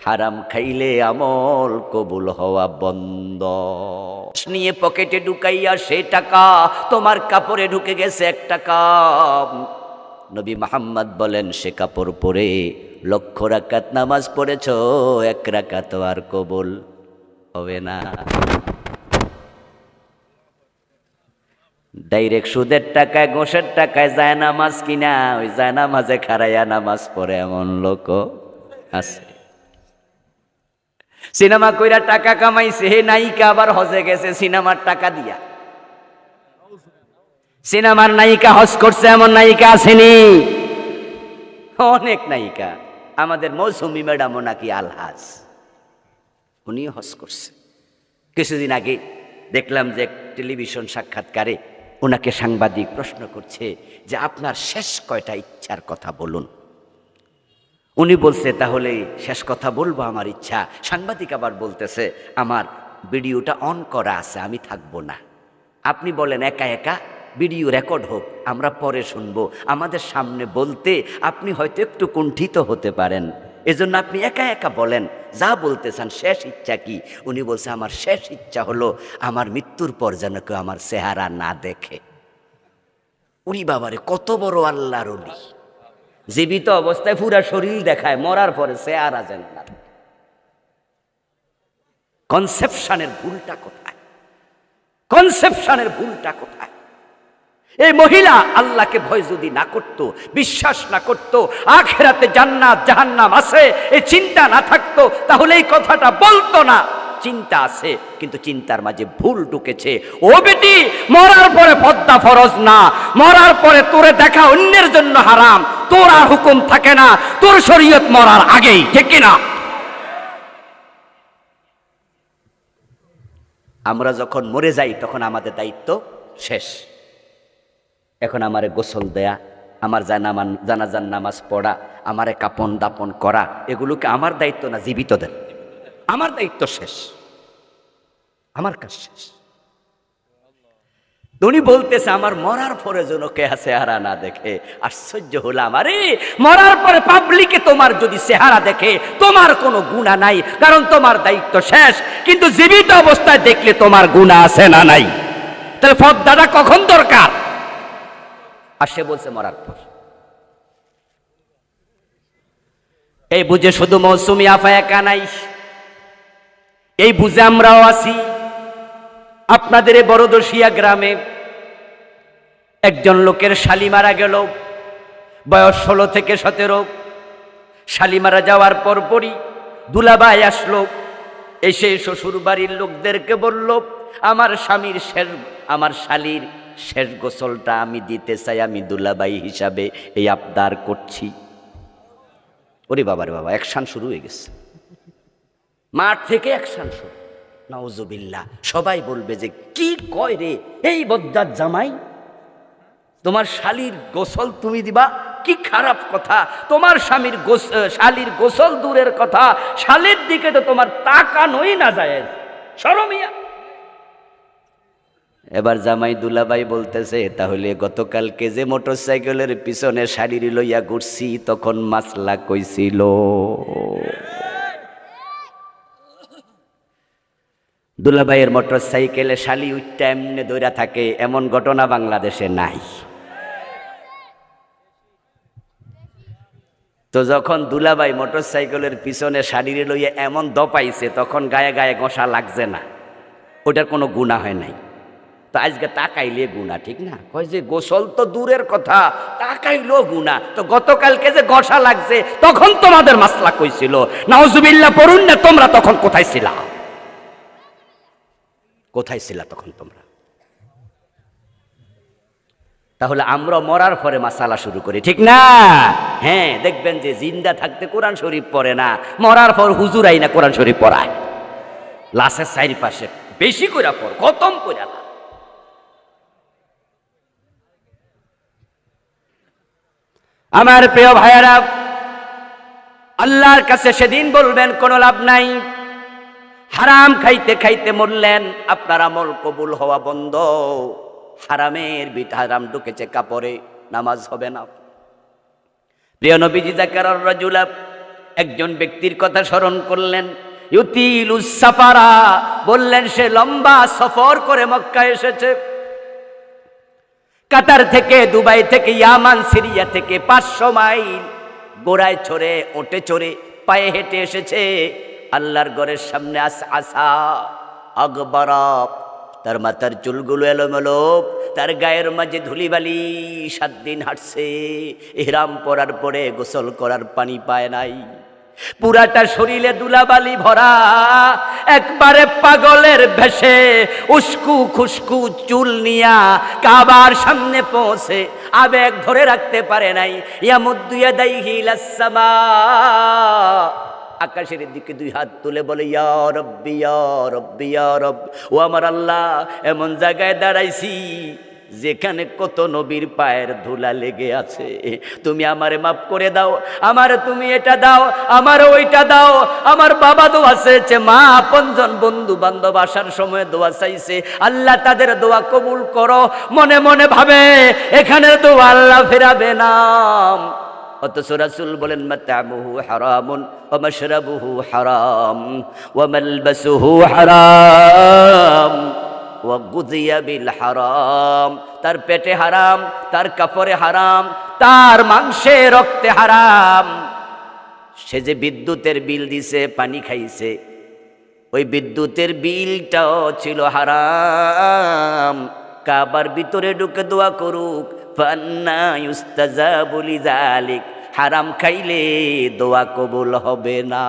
S1: হারাম খাইলে আমল কবুল হওয়া বন্ধ। নিয়ে পকেটে ঢুকাইয়া সে টাকা তোমার কাপড়ে ঢুকে গেছে 1 টাকা। নবী মুহাম্মদ বলেন, সে কাপড় পরে 1,00,000 রাকাত নামাজ পড়েছ, 1 রাকাত আর কবুল হবে না। ডাইরেক্ট সুদের টাকায়, ঘোষের টাকায় যায় নামাজ কিনা, ওই যায় নামাজে খারাইয়া নামাজ পড়ে এমন লোক আছে। সিনেমা কইরা টাকা কামাইছে, হে নায়িকা আবার হজে গেছে সিনেমার টাকা দিয়া। সিনেমার নায়িকা হজ করছে, এমন নায়িকা আসেনি? অনেক নায়িকা। আমাদের মৌসুমী ম্যাডামও নাকি আলহাজ, উনি হজ করছে। কিছুদিন আগে দেখলাম যে টেলিভিশন সাক্ষাৎকারে ওনাকে সাংবাদিক প্রশ্ন করছে যে আপনার শেষ কয়টা ইচ্ছার কথা বলুন। উনি বলছে, তাহলে শেষ কথা বলবো আমার ইচ্ছা। সাংবাদিক আবার বলতেছে, আমার ভিডিওটা অন করা আছে, আমি থাকবো না। আপনি বলেন একা একা ভিডিও রেকর্ড হোক, আমরা পরে শুনবো। আমাদের সামনে বলতে আপনি হয়তো একটু কুণ্ঠিত হতে পারেন, এজন্য আপনি একা একা বলেন যা বলতে চান। শেষ ইচ্ছা কি? উনি বলছে, আমার শেষ ইচ্ছা হলো আমার মৃত্যুর পর যেন কেউ আমার চেহারা না দেখে। উনি বাবারে, কত বড় আল্লাহর ওলি! জীবিত অবস্থায় পুরা শরীর দেখায়, মরার পরে চেহারা যেন না। কনসেপশনের ভুলটা কোথায়? কনসেপশনের ভুলটা কোথায়? এই মহিলা আল্লাহকে ভয় যদি না করত, বিশ্বাস না করত, আখিরাতে জান্নাত জাহান্নাম আছে এই চিন্তা না থাকতো, তাহলে এই কথাটা বলতো না। চিন্তা আছে, কিন্তু চিন্তার মাঝে ভুল ঢুকেছে। ও বেটি, মরার পরে পর্দা ফরজ না, মরার পরে তোরে দেখা অন্যের জন্য হারাম, তোর আর হুকুম থাকে না, তোর শরীয়ত মরার আগেই, ঠিক কিনা? আমরা যখন মরে যাই তখন আমাদের দায়িত্ব শেষ। এখন আমারে গোসল দেয়া, আমার জানাজার নামাজ পড়া, আমারে কাপন দাপন করা, এগুলোকে আমার দায়িত্ব না জীবিতদের? আমার দায়িত্ব শেষ, আমার কাজ শেষ। উনি বলতেছে আমার মরার পরে যেন কে চেহারা না দেখে। আশ্চর্য হলাম, আরে মরার পরে পাবলিকে তোমার যদি চেহারা দেখে তোমার কোনো গুনাহ নাই, কারণ তোমার দায়িত্ব শেষ। কিন্তু জীবিত অবস্থায় দেখলে তোমার গুনাহ আছে না নাই? তাহলে পর্দাটা কখন দরকার? আর সে বলছে মরার পর। এই বুঝে শুধু মৌসুমী আফা একা নাই, এই বুঝে আমরাও আছি। আপনাদের এই বড়দশিয়া গ্রামে একজন লোকের শালি মারা গেল, বয়স 16 থেকে 17। শালি মারা যাওয়ার পরপরই দুলাভাই আসলো, এসে শ্বশুর বাড়ির লোকদেরকে বলল, আমার শালির শেষ গোসলটা আমি দিতে চাই, আমি দুলাভাই হিসাবে এই আবদার করছি। ওরে বাবারে বাবা, অ্যাকশন শুরু হয়ে গেছে, মাঠ থেকে অ্যাকশন শুরু। নাউজুবিল্লাহ। সবাই বলবে যে কি কয় রে এই বদ্দার জামাই, তোমার শালির গোসল তুমি দিবা? কি খারাপ কথা! তোমার শালির গোসল দূরের কথা, শালির দিকে তো তোমার তাকানোই না যায়, শরমিয়া। এবার জামাই দুলাভাই বলতেছে, তাহলে গতকালকে যে মোটরসাইকেলের পিছনে শাড়ি লইয়া ঘুরছি তখন মাসলা কইছিল? দুলাভাইয়ের মোটরসাইকেলে শালি উঠটা এমনি দৌড়া থাকে, এমন ঘটনা বাংলাদেশে নাই। তো যখন দুলাভাই মোটরসাইকেলের পিছনে শাড়ি লইয়া এমন দপাইছে, তখন গায়ে গায়ে ঘষা লাগছে না, ওটার কোনো গুনাহ হয় নাই। তো আজকে তাকাইলে গুনাহ, ঠিক না? কয় যে গোসল তো দূরের কথা, তাকাইলো গুনাহ। তো গতকালকে যে ঘষা লাগছে তখন তোমাদের মাসলা কইছিল। নাউজুবিল্লাহ পড়ুন না, তোমরা তখন কোথায় ছিলা? কোথায় ছিলা তখন তোমরা? তাহলে আমরা মরার পরে মাসালা শুরু করি, ঠিক না? হ্যাঁ, দেখবেন যে জিন্দা থাকতে কোরআন শরীফ পড়ে না, মরার পর হুজুরাই না কোরআন শরীফ পড়ায়। লাশের চারিপাশে বেশি করে পড়, খতম করে না। আমার প্রিয় ভাইয়েরা, আল্লাহর কাছে সেদিন বলবেন কোনো লাভ নাই। হারাম খাইতে খাইতে মরলেন, আপনার আমল কবুল হওয়া বন্ধ। হারামের হারাম ঢুকেছে কাপড়ে, নামাজ হবে না। প্রিয় নবীজি যাকারার রাজুলা একজন ব্যক্তির কথা স্মরণ করলেন, ইউতিলুস সাফারা, বললেন সে লম্বা সফর করে মক্কা এসেছে। কাতার থেকে, দুবাই থেকে, ইয়ামান, সিরিয়া থেকে 500 মাইল গোড়ায় চড়ে, ওটে চড়ে, পায়ে হেঁটে এসেছে। আল্লাহর ঘরের সামনে আসা আকবরা, তার মাথার চুলগুলো এলোমেলো, তার গায়ের মাঝে ধুলিবালি। 7 দিন হাঁটছে, ইহরাম পরার পরে গোসল করার পানি পায় নাই। পুরাটা শরীরে দুলাবালি ভরা, একবারে পাগলের ভেসে উস্কু খুস্কু চুল নিয়া কাবার সামনে পৌঁছে আবেগ ধরে রাখতে পারে নাই। ইয়ামুদ্দু ইয়াদাইহি ইলাস সামা, আকাশের দিকে 2 হাত তুলে বলে, ইয়া রব্বি ইয়া রব্বি ইয়া রব, ও আমার আল্লাহ, এমন জায়গায় দাঁড়াইছি যেখানে কত নবীর পায়ের ধুলা লেগে আছে, তুমি আমারে মাফ করে দাও, আমারে তুমি এটা দাও, আমারে ওইটা দাও। আমার বাবা দোয়া চেয়েছে, মা আপনজন বন্ধু বান্ধব আসার সময় দোয়া চাইছে, আল্লাহ তাদের দোয়া কবুল করো। মনে মনে ভাবে এখানের দোয়া আল্লাহ ফেরাবে না। অথচ রাসূল বলেন, মাতামুহু হারামুন ওয়া মাশরাবুহু হারাম ওয়া মালবাসুহু হারাম ওয়া গুযিয়া বিল হারাম, তার পেটে হারাম, তার কাপড়ে হারাম, তার মাংসে রক্তে হারাম। সে যে বিদ্যুতের বিল দিছে, পানি খাইছে, ওই বিদ্যুতের বিলটাও ছিল হারাম। কাবার ভিতরে ঢুকে দোয়া করুক, ফান্না ইউস্তাজাবু লিযালিক, হারাম খাইলে দোয়া কবুল হবে না।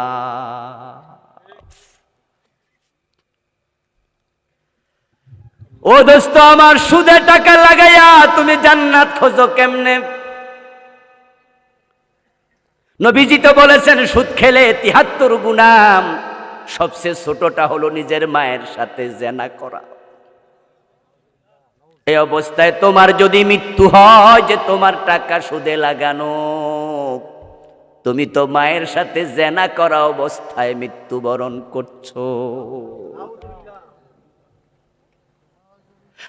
S1: ও দোস্ত আমার, সুদে টাকা লাগাইয়া তুমি জান্নাত খোঁজো কেমনে? নবীজি তো বলেছেন সুদ খেলে 73 গুনাহ, সবচেয়ে ছোটটা হলো নিজের মায়ের সাথে জেনা করা। এই অবস্থায় তোমার যদি মৃত্যু হয়, যে তোমার টাকা সুদে লাগানো, তুমি তো মায়ের সাথে জেনা করা অবস্থায় মৃত্যুবরণ করছো।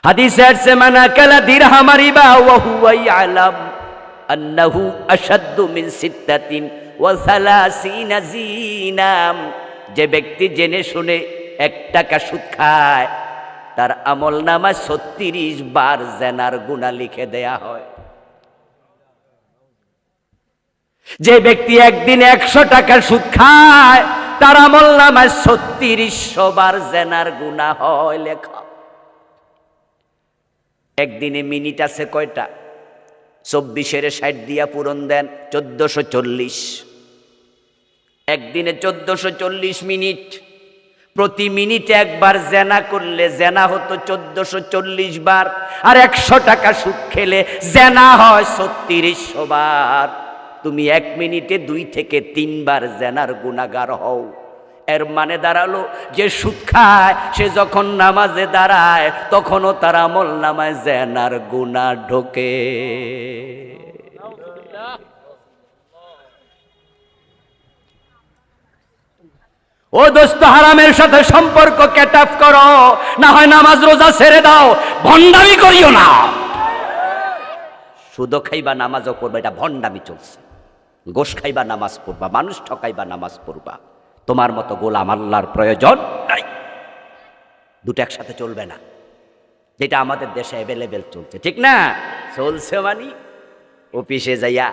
S1: হাদিসে আছে মান আকালা দিরহাম রিবা ওয়া হুয়া ইয়ালাম আন্নাহু আশাদ্দু মিন সিত্তাতিন ওয়া সালাসিনা জিনাম। যে ব্যক্তি জেনে শুনে 1 টাকা সুদ খায়, তার আমলনামায় 36 বার জেনার গুনাহ লিখে দেয়া হয়। যে ব্যক্তি একদিনে 100 টাকা সুদ খায়, তার আমলনামায় 3600 বার জেনার গুনাহ হয় লেখা। একদিনে মিনিট আছে কয়টা? 24 60 দিয়া পূরণ দেন 1440। একদিনে 1440 মিনিট। প্রতি মিনিটে একবার জেনা করলে জেনা হতো 1440 বার, আর 100 টাকা সুদ খেলে জেনা হয় 3600 বার। তুমি 1 মিনিটে 2 থেকে 3 বার জেনার গুনাহগার হও। এর মানে দাঁড়ালো, যে সুদ খায় সে যখন নামাজে দাঁড়ায় তখনও তার আমল নামায় জেনার গুনাহ ঢোকে। ও দোস্ত, হারামের সাথে সম্পর্ক কাট অফ করো, না হয় নামাজ রোজা ছেড়ে দাও, ভণ্ডামি করিও না। সুদ খাইবা নামাজও পড়বা, এটা ভণ্ডামি চলছে। গোশ খাইবা নামাজ পড়বা, মানুষ ঠকাইবা নামাজ পড়বা, তোমার মতো গোলাম আল্লাহর প্রয়োজন নাই। দুটো একসাথে চলবে না, যেটা আমাদের দেশে অ্যাভেলেবেল চলছে। ঠিক না? চলছে মানে অফিসে যাইয়া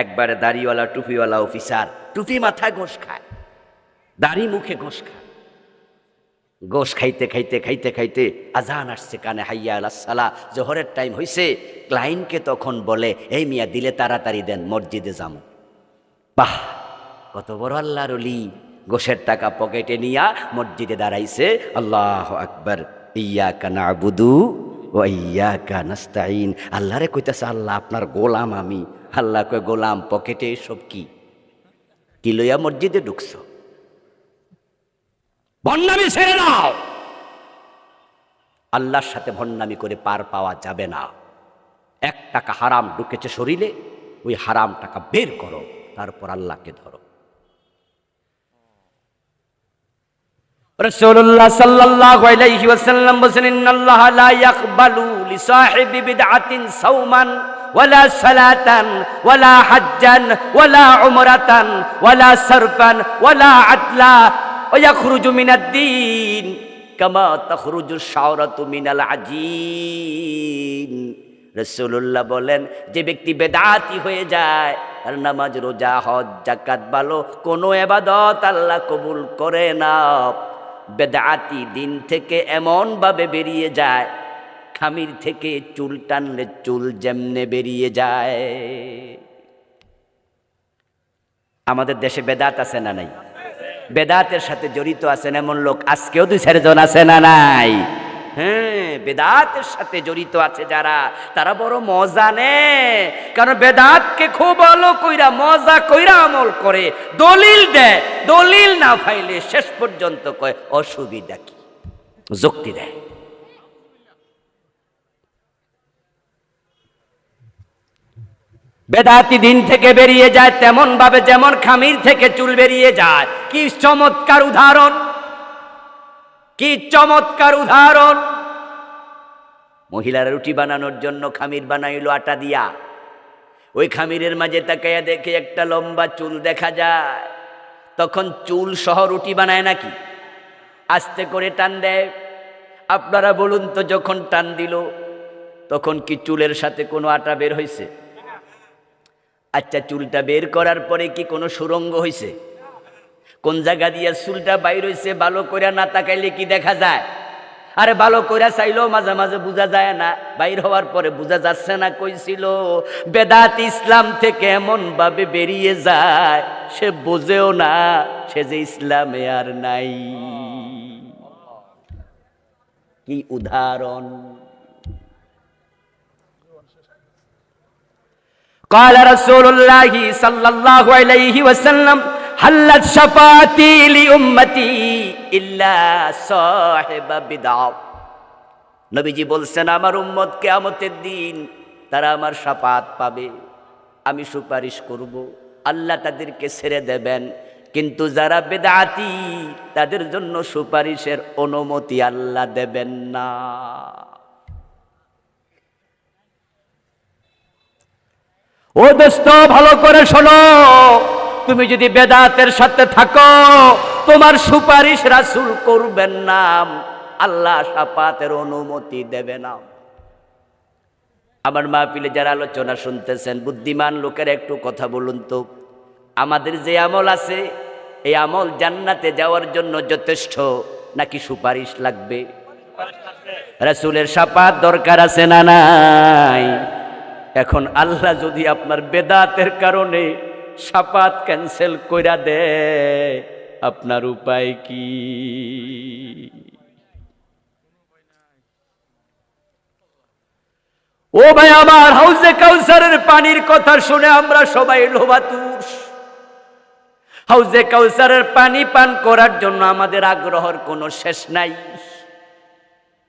S1: একবারে দাড়িওয়ালা টুপিওয়ালা অফিসার টুপি মাথায় গোশ খায়, দাড়ি মুখে গোশ খায়। গোশ খাইতে খাইতে খাইতে খাইতে আজান আসছে কানে, হাইয়া আলাস সালাহ, জোহরের টাইম হইছে। ক্লায়েন্টকে তখন বলে, এই মিয়া দিলে তাড়াতাড়ি দেন, মসজিদে যাবো। বাহ, কত বড় আল্লাহর ওলি! গোশের টাকা পকেটে নিয়া মসজিদে দাঁড়াইছে। আল্লাহু আকবার, ইয়্যাকা না'বুদু ওয়া ইয়্যাকা নাস্তাঈন। আল্লাহরে কইতাছে, আল্লাহ আপনার গোলাম আমি। আল্লাহ কয়, গোলাম পকেটে এসব কি? কি লইয়া মসজিদে ঢুকছো? ভণ্ডামি ছেড়ে দাও। আল্লাহর সাথে ভণ্ডামি করে পার পাওয়া যাবে না। 1 টাকা হারাম ঢুকেছে শরীরে, ওই হারাম টাকা বের করো, তারপর আল্লাহকে ধরো। রাসূলুল্লাহ সাল্লাল্লাহু আলাইহি ওয়াসাল্লাম বলেন, ইন্নাল্লাহা লা ইয়াকবালু লিসাহিবি বিদআতিন সাওমান ওয়ালা সালাতান ওয়ালা হাজ্জান ওয়ালা উমরাতান ওয়ালা সারফান ওয়ালা আদলা ওয়া ইয়াখরুজু মিনাদ-দীন কামা তাখরুজু শাওরাতু মিনাল আজীন। রাসূলুল্লাহ বলেন, যে ব্যক্তি বেদাতি হয়ে যায়, আর নামাজ রোজা হজ যাকাত ভালো কোনো ইবাদত আল্লাহ কবুল করে না। বেদাতি দিন থেকে এমন ভাবে বেরিয়ে যায়, খামির থেকে চুল টানলে চুল যেমনে বেরিয়ে যায়। আমাদের দেশে বেদাত আছে না নাই? বেদাতের সাথে জড়িত আছেন এমন লোক আজকেও 2-4 জন আছে না নাই? হ্যাঁ, বেদাতের সাথে জড়িত আছে যারা, তারা বড় মজা নেয়। কারণ বেদাতকে খুব ভালো কইরা মজা কইরা আমল করে, দলিল দেয়, দলিল না পাইলে শেষ পর্যন্ত কয় অসুবিধা কি, যুক্তি দেয়। বেদাতি দিন থেকে বেরিয়ে যায় তেমন ভাবে যেমন খামির থেকে চুল বেরিয়ে যায়। কি চমৎকার উদাহরণ, কি চমৎকার উদাহরণ! মহিলারা রুটি বানানোর জন্য খামির বানাইলো আটা দিয়া। ওই খামিরের মাঝে তাকাইয়া দেখে একটা লম্বা চুল দেখা যায়। তখন চুল সহ রুটি বানায় নাকি? আস্তে করে টান দেয়। আপনারা বলুন তো, যখন টান দিল তখন কি চুলের সাথে কোনো আটা বের হয়েছে? আচ্ছা, চুলটা বের করার পরে কি কোনো সুরঙ্গ হয়েছে? কোন জায়গা দিয়ে চুলটা বাইর হয়েছে ভালো করে না তাকাইলে কি দেখা যায়? আরে ভালো করে চাইলেও মাঝে মাঝে বোঝা যায় না, বাইর হওয়ার পরে বোঝা যাচ্ছে না। কইছিল বেদাত ইসলাম থেকে এমন ভাবে বেরিয়ে যায়, সে বোঝেও না সে যে ইসলামে আর নাই। কি উদাহরণ! قال رسول الله صلى الله عليه وسلم حلت شفاعتي لأمتي إلا صاحب بدعة। নবীজি বলছেন, আমার উম্মত কিয়ামতের দিন তারা আমার শাফাত পাবে, আমি সুপারিশ করব, আল্লাহ তাদেরকে ছেড়ে দেবেন। কিন্তু যারা বেদাতি তাদের জন্য সুপারিশের অনুমতি আল্লাহ দেবেন না। ও দোস্ত, ভালো করে শোনো, তুমি যদি বেদাতের সাথে থাকো তোমার সুপারিশ রাসূল করবেন না, আল্লাহ শাফাতের অনুমতি দেবে না। আমার মাহফিলে যারা আলোচনা শুনতেছেন, বুদ্ধিমান লোকের একটু কথা বলুন তো, আমাদের যে আমল আছে এই আমল জান্নাতে যাওয়ার জন্য যথেষ্ট নাকি সুপারিশ লাগবে? রাসূলের শাফাত দরকার আছে না নাই? এখন আল্লাহ যদি আপনার বেদাতের কারণে শাফাত ক্যান্সেল কইরা দেয়, আপনার উপায় কি? ও ভাই আমার, হাউজে কাউসারের পানির কথা শুনে আমরা সবাই লোভাতুর। হাউজে কাউসারের পানি পান করার জন্য আমাদের আগ্রহের কোনো শেষ নাই।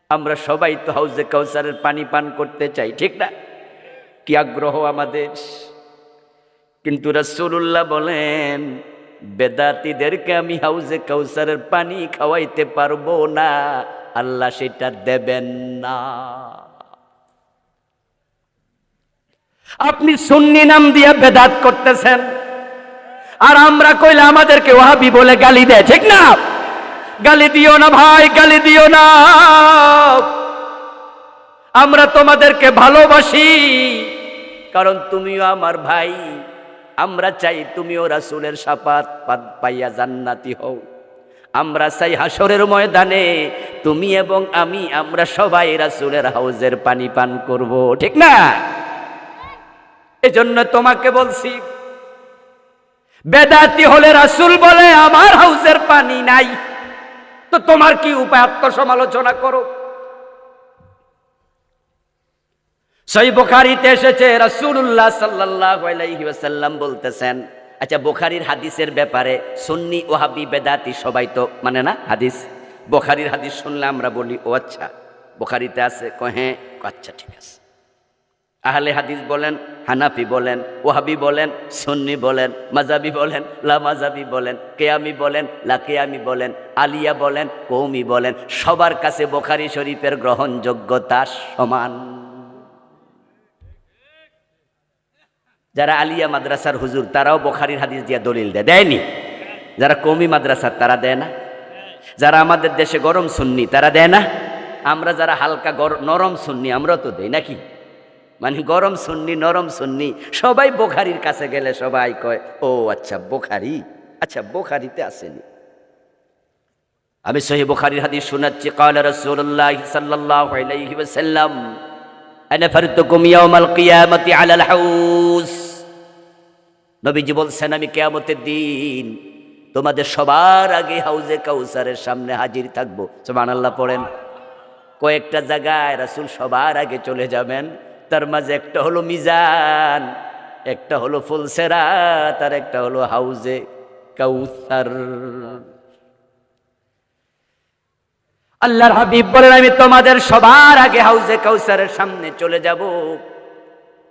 S1: আমরা সবাই তো হাউজে কাউসারের পানি পান করতে চাই, ঠিক না? কি আগ্রহ আমাদের! কিন্তু রাসূলুল্লাহ বলেন, বেদাতীদেরকে আমি হাউজে কাউসারের পানি খাওয়াইতে পারবো না, আল্লাহ সেটা দেবেন না। আপনি সুন্নি নাম দিয়ে বেদাত করতেছেন, আর আমরা কইলে আমাদেরকে ওয়াহাবি বলে গালি দেয়, ঠিক না? গালি দিও না ভাই, গালি দিও না। আমরা তোমাদেরকে ভালোবাসি, কারণ তুমিও আমার ভাই। আমরা চাই তুমিও রাসূলের শাফাত পাইয়া জান্নাতি হও। আমরা চাই হাসরের ময়দানে তুমি এবং আমি, আমরা সবাই রাসূলের হাউজের পানি পান করব, ঠিক না? এজন্য তোমাকে বলছি, বেদাতি হলে রাসূল বলে আমার হাউজের পানি নাই, তো তোমার কি উপায়? আত্মসমালোচনা করো। সহিহ বুখারীতে এসেছে, রাসূলুল্লাহ সাল্লাল্লাহু আলাইহি ওয়াসাল্লাম বলতেছেন, আচ্ছা বুখারীর হাদিসের ব্যাপারে সুন্নি ওয়াহাবি বেদাতি সবাই তো মানে না হাদিস। বুখারীর হাদিস শুনলে আমরা বলি ও আচ্ছা বুখারীতে আছে, কয় হ্যাঁ, আচ্ছা ঠিক আছে। আহলে হাদিস বলেন, হানাফি বলেন, ওয়াহাবি বলেন, সুন্নি বলেন, মাযহাবি বলেন, লা মাযহাবি বলেন, কিয়ামি বলেন, লা কিয়ামি বলেন, আলিয়া বলেন, কওমি বলেন, সবার কাছে বুখারী শরীফের গ্রহণযোগ্যতা সমান। যারা আলিয়া মাদ্রাসার হুজুর তারাও বুখারীর হাদিস দিয়ে দলিল দেয়নি? যারা কওমি মাদ্রাসার তারা দেয় না? যারা আমাদের দেশে গরম সুন্নি তারা দেয় না? আমরা যারা হালকা নরম সুন্নি আমরাও তো দেই নাকি? মানে গরম সুন্নি নরম সুন্নি সবাই বুখারীর কাছে গেলে সবাই কয় ও আচ্ছা বুখারী, আচ্ছা বুখারীতে আসেনি। আমি সহিহ বুখারীর হাদিস শোনাচ্ছি, ক্বালা রাসূলুল্লাহ সাল্লাল্লাহু আলাইহি ওয়াসাল্লাম, আনা ফারতুকুম ইয়াউমাল কিয়ামাতি আলাল হাউজ। নবীজি বলছেন, আমি কিয়ামতের দিন তোমাদের সবার আগে হাউজে কাউসারের সামনে হাজির থাকবো। সুবহানাল্লাহ পড়েন। কয়েকটা জায়গায় রাসূল সবার আগে চলে যাবেন, তার মাঝে একটা হলো মিজান, একটা হলো ফুলসেরাত, আর একটা হলো হাউজে কাউসার। আল্লাহর হাবিব বলেন, আমি তোমাদের সবার আগে হাউজে কাউসারের সামনে চলে যাব,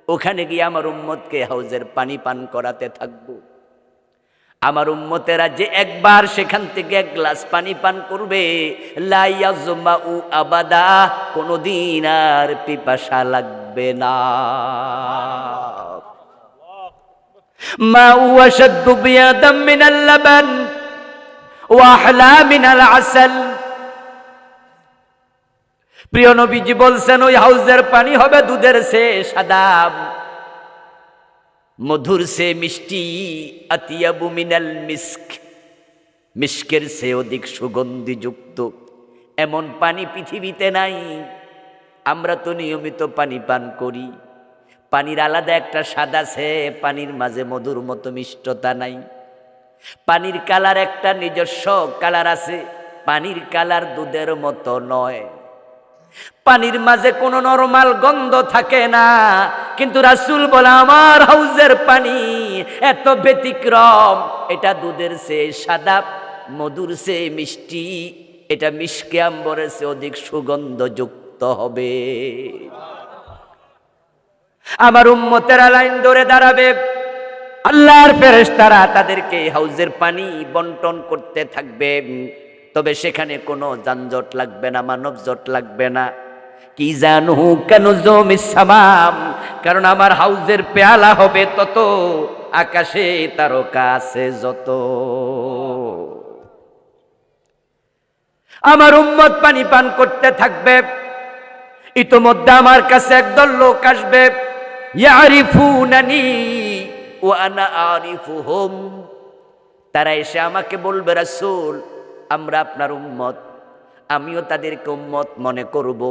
S1: ওখানে গিয়ে আমার উম্মতকে হাউজের পানি পান করাতে থাকবো। আমার উম্মতেরা যে একবার সেখান থেকে এক গ্লাস পানি পান করবে, লা ইয়াজমাউ আবাদা, কোনদিন আর পিপাসা লাগবে না। মা হুয়া শাদ্দু বিয়াদাম মিনাল লাবান ওয়া আহলা মিনাল আসাল। প্রিয় নবীজি বলছেন, ওই হাউজের পানি হবে দুধের চেয়ে সাদা, মধুর সে মিষ্টি, আতিয়াবু মিনাল মিস্ক, মিস্কের সে অধিক সুগন্ধিযুক্ত। এমন পানি পৃথিবীতে নাই। আমরা তো নিয়মিত পানি পান করি, পানির আলাদা একটা স্বাদ আছে, পানির মাঝে মধুর মতো মিষ্টতা নাই। পানির কালার একটা নিজস্ব কালার আছে, পানির কালার দুধের মতো নয়। পানির মাঝে কোনো নরমাল গন্ধ থাকে না, কিন্তু রাসূল বলে আমার হাউজের পানি এত ব্যতিক্রম, এটা দুধের চেয়ে সাদা, মধুর চেয়ে মিষ্টি, এটা মিশকে আম্বরের চেয়ে অধিক সুগন্ধযুক্ত। যুক্ত হবে। আমার উম্মতেরা লাইন ধরে দাঁড়াবে, আল্লাহর ফেরেশতারা তাদেরকে হাউজের পানি বন্টন করতে থাকবে। তবে সেখানে কোনো যানজট লাগবে না, মানব জট লাগবে না। কি জানু কানুজুমিস সামাম, কারণ আমার হাউজের পেয়ালা হবে তত, আকাশে তারকা আছে যত। আমার উম্মত পানি পান করতে থাকবে। ইতোমধ্যে আমার কাছে একদল লোক আসবে, ইয়ারিফুনানি ওয়া আনা আরিফুহুম। তারা এসে আমাকে বলবে, রাসূল আমরা আপনার উম্মত, আমিও তাদেরকে উম্মত মনে করব,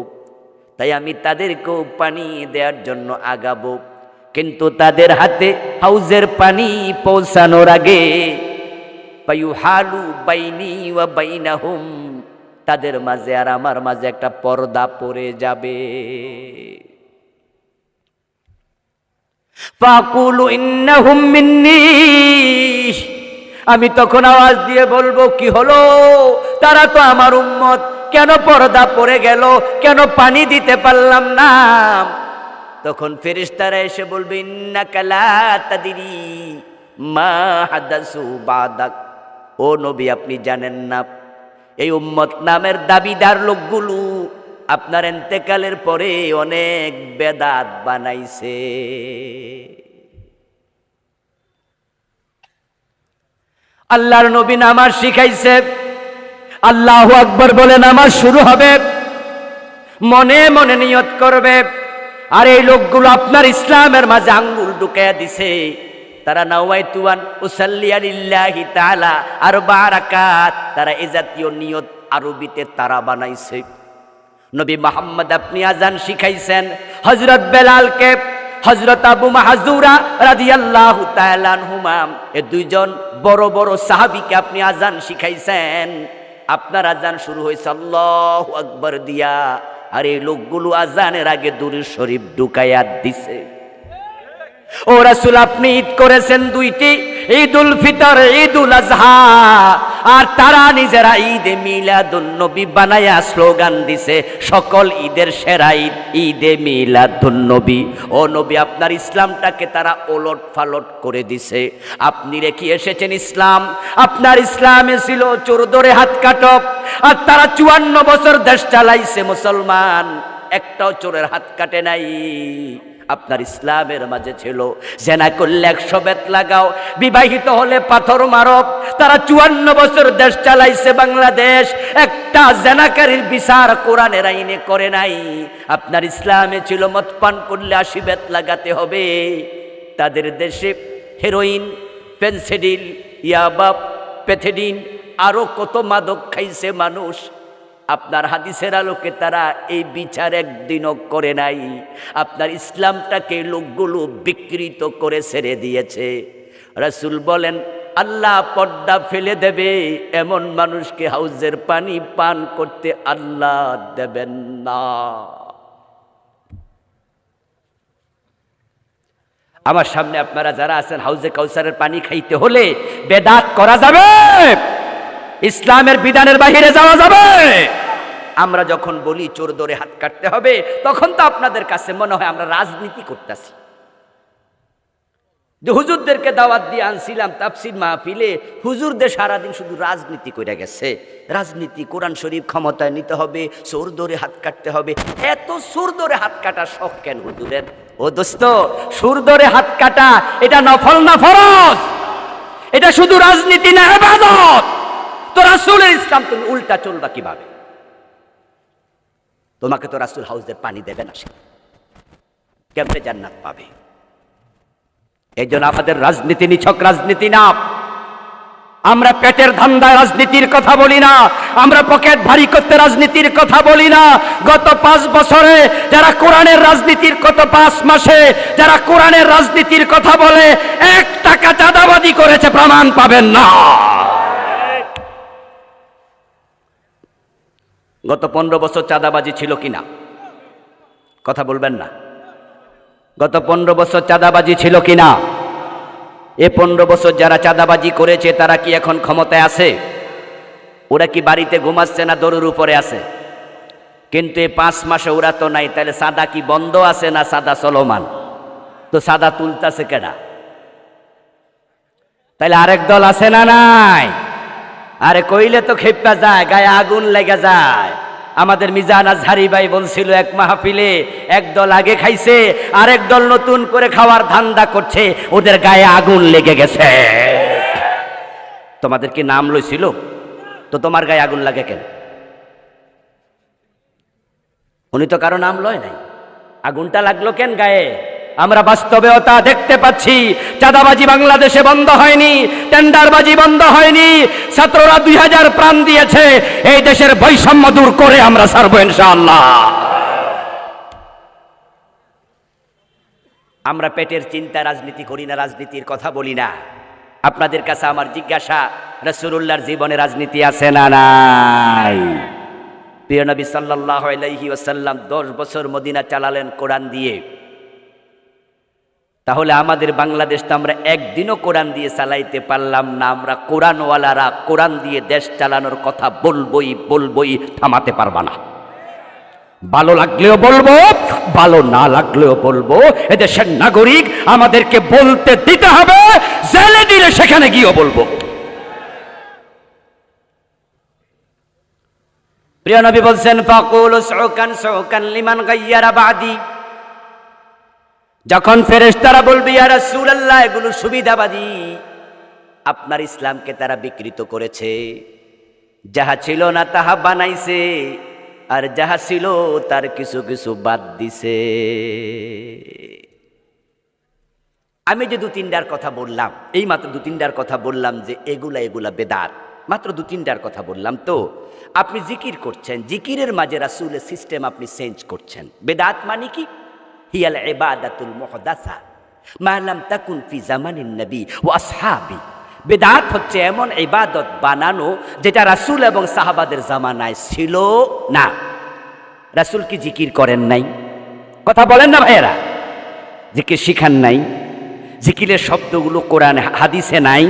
S1: তাই আমি তাদেরকেও পানি দেওয়ার জন্য আগাবো। কিন্তু তাদের হাতে হাউজের পানি পৌঁছানোর আগে ফায়ুহালু বাইনি ওয়া বাইনাহুম, তাদের মাঝে আর আমার মাঝে একটা পর্দা পড়ে যাবে। ফাকুলু ইন্নাহুম মিন্নি, আমি তখন আওয়াজ দিয়ে বলবো, কি হলো, তারা তো আমার উম্মত, কেন পর্দা পড়ে গেল, কেন পানি দিতে পারলাম না? তখন ফেরেশতারা এসে বলবে, ইন্নাকা লা তাদরি মা হাদাসু বাদাক, ও নবী আপনি জানেন না এই উম্মত নামের দাবিদার লোকগুলো আপনার ইন্তেকালের পরে অনেক বেদাত বানাইছে। আল্লাহর নবী নামাজ শিখাইছে, আল্লাহু আকবার বলে নামাজ শুরু হবে, মনে মনে নিয়ত করবে। আর এই লোকগুলো আপনার ইসলামের মাঝে আঙ্গুল ঢুকাইয়া দিছে। তারা নাওয়াইতু আন উসাল্লিয়া লিল্লাহি তাআলা আরবা রাকাত, তারা এই জাতীয় নিয়ত আরবিতে তারা বানাইছে। নবী মুহাম্মদ আপনি আজান শিখাইছেন হযরত বেলালকে, হযরত আবু মাহজুরা রাদিয়াল্লাহু তাআলা আনহুমা, এই দুইজন বড় বড় সাহাবীকে আপনি আজান শিখাইছেন। আপনার আজান শুরু হয়েছে আল্লাহু আকবার দিয়া, আর এই লোকগুলো আজানের আগে দুরূদ শরীফ ঢুকাইয়া দিছে। ও রাসূল আপনি ঈদ করেছেন দুইটি, ঈদুল ফিতর, ঈদুল আজহা, আর তারা নিজেরা ঈদে মিলাদুন নবী বানায়া স্লোগান দিছে, সকল ঈদের সেরা ঈদ ঈদে মিলাদুন নবী। ও নবী আপনার ইসলামটাকে তারা ওলট পালট করে দিছে। আপনি রেখে এসেছেন ইসলাম, আপনার ইসলামে ছিল চোর ধরে হাত কাটক, আর তারা 54 বছর দেশ চালাইছে মুসলমান, একটাও চোরের হাত কাটে নাই। আপনার ইসলামের মাঝে ছিল জেনা করলে 100 বেত লাগাও, বিবাহিত হলে পাথর মারো। তারা 54 বছর দেশ চালাইছে বাংলাদেশ, একটা জেনাকারীর বিচার কোরআনের আইনে করে নাই। আপনার ইসলামে ছিল মদ পান করলে 80 বেত লাগাতে হবে। তাদের দেশে হেরোইন, ফেন্সিডিল, ইয়াবা, প্যাথেডিন, আরো কত মাদক খাইছে মানুষ। আপনার হাদিসের আলোকে তারা এই বিচার একদিনও করে নাই। আপনার ইসলামটাকে লোকগুলো বিকৃত করে ছেড়ে দিয়েছে। রাসূল বলেন আল্লাহ পর্দা ফেলে দেবে এমন মানুষকে হাউজের পানি পান করতে আল্লাহ দেবেন না। আমার সামনে আপনারা যারা আছেন, হাউজে কাউসারের পানি খাইতে হলে বেদাত করা যাবে, ইসলামের বিধানের বাহিরে যাওয়া যাবে। আমরা যখন বলি চোর ধরে হাত কাটতে হবে, তখন তো আপনাদের কাছে মনে হয় আমরা রাজনীতি করতেছি। যে হুজুরদেরকে দাওয়াত দিয়ে আনছিলাম তাফসীর মাহফিলে, হুজুরদের সারাদিন শুধু রাজনীতি করে গেছে। রাজনীতি, কোরআন শরীফ ক্ষমতায় নিতে হবে, চোর ধরে হাত কাটতে হবে। এত চোর ধরে হাত কাটার শখ কেন হুজুরের? ও দোস্ত, চোর ধরে হাত কাটা এটা নফল না ফরজ? এটা শুধু রাজনীতি না, ইবাদত। তো রাসূলের ইসলাম তুমি উল্টা চলবা কিভাবে? তোমাকে তো রাসূল হাউজের পানি দেবে না, সে কেমনে জান্নাত পাবে? এই জন্য আমাদের রাজনীতি নিছক রাজনীতি না। আমরা পেটের ধান্দায় রাজনীতির কথা বলি না, আমরা পকেট ভারী করতে রাজনীতির কথা বলি না। গত 5 বছরে যারা কোরআনের রাজনীতির, গত 5 মাসে যারা কোরআনের রাজনীতির কথা বলে, 1 টাকা চাঁদাবাজি করেছে প্রমাণ পাবেন না। গত 15 বছর চাঁদাবাজি ছিল কিনা? কথা বলবেন না। গত 15 বছর চাঁদাবাজি ছিল কিনা? এ 15 বছর যারা চাঁদাবাজি করেছে তারা কি এখন ক্ষমতায় আছে? ওরা কি বাড়িতে ঘুমাচ্ছে না দড়ির উপরে আছে? কিন্তু এই 5 মাসে ওরা তো নাই, তাহলে সাদা কি বন্ধ আছে না সাদা চলমান? তো সাদা তুলতাছে কেডা? তাহলে আরেক দল আছে না নাই? আরে কইলে তো খেপা যায়, গায়ে আগুন লেগে যায়। আমাদের মিজান আজহারি ভাই বলছিল এক মাহফিলে, এক দল আগে খাইছে, আরেক দল নতুন করে খাওয়ার ধান্দা করছে, ওদের গায়ে আগুন লেগে গেছে। তোমাদের কি নাম লইছিল? তো তোমার গায়ে আগুন লাগে কেন? উনি তো কারো নাম লয় নাই, আগুনটা লাগলো কেন গায়ে? আমরা বাস্তবতা দেখতে পাচ্ছি। চাঁদাবাজি বাংলাদেশে বন্ধ হয়নি, টেন্ডারবাজি বন্ধ হয়নি। ছাত্ররা 2000 প্রাণ দিয়েছে। এই দেশের বৈষম্য দূর করে আমরা ছাড়বো ইনশাআল্লাহ। আমরা পেটের চিন্তা রাজনীতি করি না, রাজনীতির কথা বলি না। আপনাদের কাছে আমার জিজ্ঞাসা, রাসূলুল্লাহর জীবনে রাজনীতি আছে না নাই? প্রিয় নবী সাল্লাল্লাহু আলাইহি ওয়াসাল্লাম 10 বছর মদিনা চালালেন কোরআন দিয়ে। তাহলে আমাদের বাংলাদেশটা আমরা একদিনও কোরআন দিয়ে চালাইতে পারলাম না। আমরা কোরআনওয়ালারা কোরআন দিয়ে দেশ চালানোর কথা বলবই, থামাতে পারবা না। ভালো লাগলেও বলবো, ভালো না লাগলেও বলবো। এদেশের নাগরিক, আমাদেরকে বলতে দিতে হবে, জেলে দিলে সেখানে গিয়েও বলবো। প্রিয় নবী বলছেন, ফাকুলু সুকান লিমান গায়্যারা বাদি। যখন ফেরেশতারা বলবে ইয়া রাসূলুল্লাহ, এগুলো সুবিধাবাদী, আপনার ইসলামকে তারা বিকৃত করেছে, যাহা ছিল না তাহা বানাইছে, আর যাহা ছিল তার কিছু কিছু বাদ দিছে। আমি যে 2-3টার কথা বললাম, এই মাত্র 2-3টার কথা বললাম যে এগুলা বেদাত, মাত্র 2-3টার কথা বললাম। তো আপনি জিকির করছেন, জিকিরের মাঝে রাসূলের সিস্টেম আপনি চেঞ্জ করছেন। বেদাত মানে কি? হিয়াল ইবাদাতুল মুহদাসা মা লাম তাকুন ফি জামানিন নবী ওয়া আসহাবি। বেদাত হচ্ছে এমন ইবাদত বানানো যেটা রাসূল এবং সাহাবাদের জামানায় ছিল না। রাসূল কি জিকির করেন নাই? কথা বলেন না ভাইয়েরা? জিকির শিখান নাই? জিকিরের শব্দগুলো কোরআন হাদিসে নাই?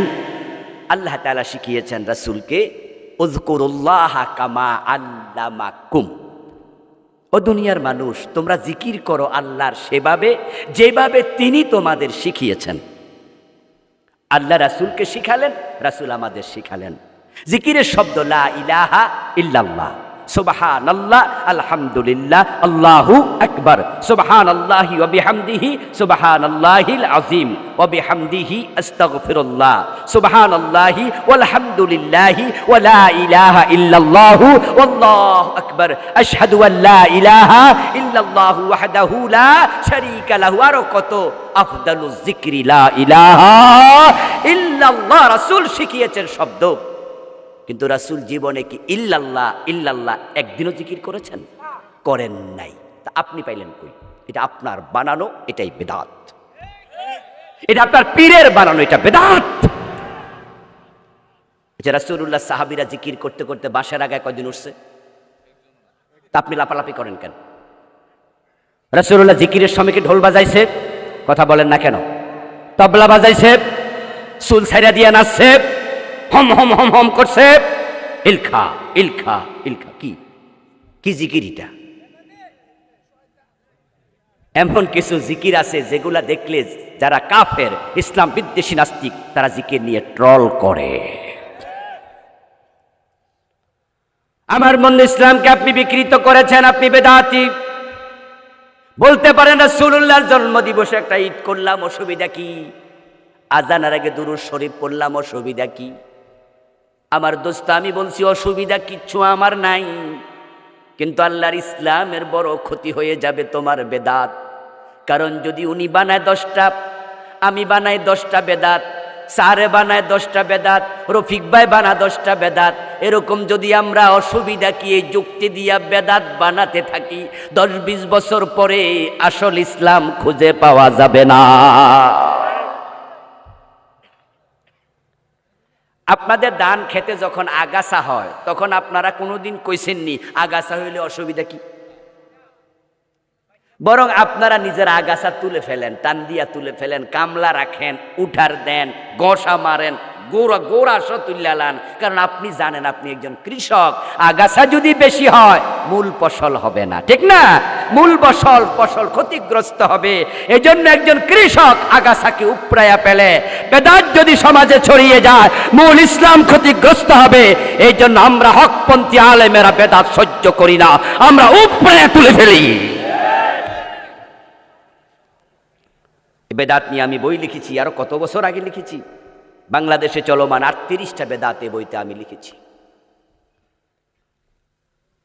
S1: আল্লাহ তাআলা শিখিয়েছেন রাসূলকে, উযকুরুল্লাহা কামা আল্লামাকুম। ও দুনিয়ার মানুষ, তোমরা জিকির করো আল্লাহর সেভাবে যেভাবে তিনি তোমাদের শিখিয়েছেন। আল্লাহ রাসূলকে শিখালেন, রাসূল আমাদের শিখালেন। জিকিরের শব্দ লা ইলাহা ইল্লাল্লাহ, সুবহানাল্লাহ, আলহামদুলিল্লাহ, আল্লাহু আকবার, সুবহানাল্লাহি ওয়া বিহামদিহি সুবহানাল্লাহিল আযীম ওয়া বিহামদিহি আস্তাগফিরুল্লাহ, সুবহানাল্লাহি ওয়াল হামদুলিল্লাহি ওয়া লা ইলাহা ইল্লাল্লাহু ওয়াল্লাহু আকবার, আশহাদু আল লা ইলাহা ইল্লাল্লাহু ওয়াহদাহু লা শারীকা লাহু। আর কত আফদালুজ যিকরি লা ইলাহা ইল্লাল্লাহ রাসূল শিখিয়েছেন শব্দ। কিন্তু রাসূল জীবনে কি ইল্লাল্লাহ একদিনও জিকির করেছেন? করেন নাই। তা আপনি পাইলেন কই? এটা আপনার বানানো, এটাই বেদাত। এটা আপনার পীরের বানানো, এটা বেদাত। যে রাসূলুল্লাহ সাহাবীরা জিকির করতে করতে বাঁশের আগায় কয়দিন উঠছে? তা আপনি লাপালাপি করেন কেন? রাসূলুল্লাহ জিকিরের সময় কি ঢোল বাজাইছে? কথা বলেন না কেন? তবলা বাজাইছে? চুল ছাইরা দিয়ে নাচছে? হম হম হম হম করছে? ইলখা ইলখা ইলখা কি কি জিকির এটা? এমন কিছু জিকির আছে যেগুলা দেখলে যারা কাফের, ইসলাম বিদ্বেষী নাস্তিক, তারা জিকির নিয়ে ট্রল করে। আমার মনে ইসলামকে আপনি বিকৃত করেছেন, আপনি বেদাতি। বলতে পারেন রাসূলুল্লাহর জন্মদিবসে একটা ঈদ করলাম, অসুবিধা কি? আজানের আগে দুরূদ শরীফ পড়লাম, অসুবিধা কি? আমার দোস্ত, আমি বলছি অসুবিধা কিচ্ছু আমার নাই, কিন্তু আল্লাহর ইসলামের বড় ক্ষতি হয়ে যাবে তোমার বেদাত। কারণ যদি উনি বানায় 10টা, আমি বানাই 10টা বেদাত, সারে বানায় 10টা বেদাত, রফিক ভাই বানা 10টা বেদাত, এরকম যদি আমরা অসুবিধা কি এই যুক্তি দিয়া বেদাত বানাতে থাকি, 10-20 বছর পরে আসল ইসলাম খুঁজে পাওয়া যাবে না। আপনাদের ধান খেতে যখন আগাছা হয়, তখন আপনারা কোনোদিন কইছেননি আগাছা হইলে অসুবিধা কি? বরং আপনারা নিজের আগাছা তুলে ফেলেন, টান দিয়া তুলে ফেলেন, কামলা রাখেন, উঠার দেন, গসা মারেন, গোড়া গোড়া তুল্যালান, কারণ আপনি জানেন আপনি একজন কৃষক, আগাছা যদি বেশি হয় মূল ফসল হবে না, ঠিক না? মূল ফসল ক্ষতিগ্রস্ত হবে। এজন্য একজন কৃষক আগাছাকে উপড়ায়া ফেলে। বেদাত যদি সমাজে ছড়িয়ে যায় মূল ইসলাম ক্ষতিগ্রস্ত হবে। এই জন্য আমরা হকপন্থী আলেমেরা বেদাত সহ্য করি না, আমরা উপড়ায়া তুলে ফেলি। বেদাত নিয়ে আমি বই লিখেছি, আরো কত বছর আগে লিখেছি। বাংলাদেশে চলমান 38টা বেদাতে বইতে আমি লিখেছি।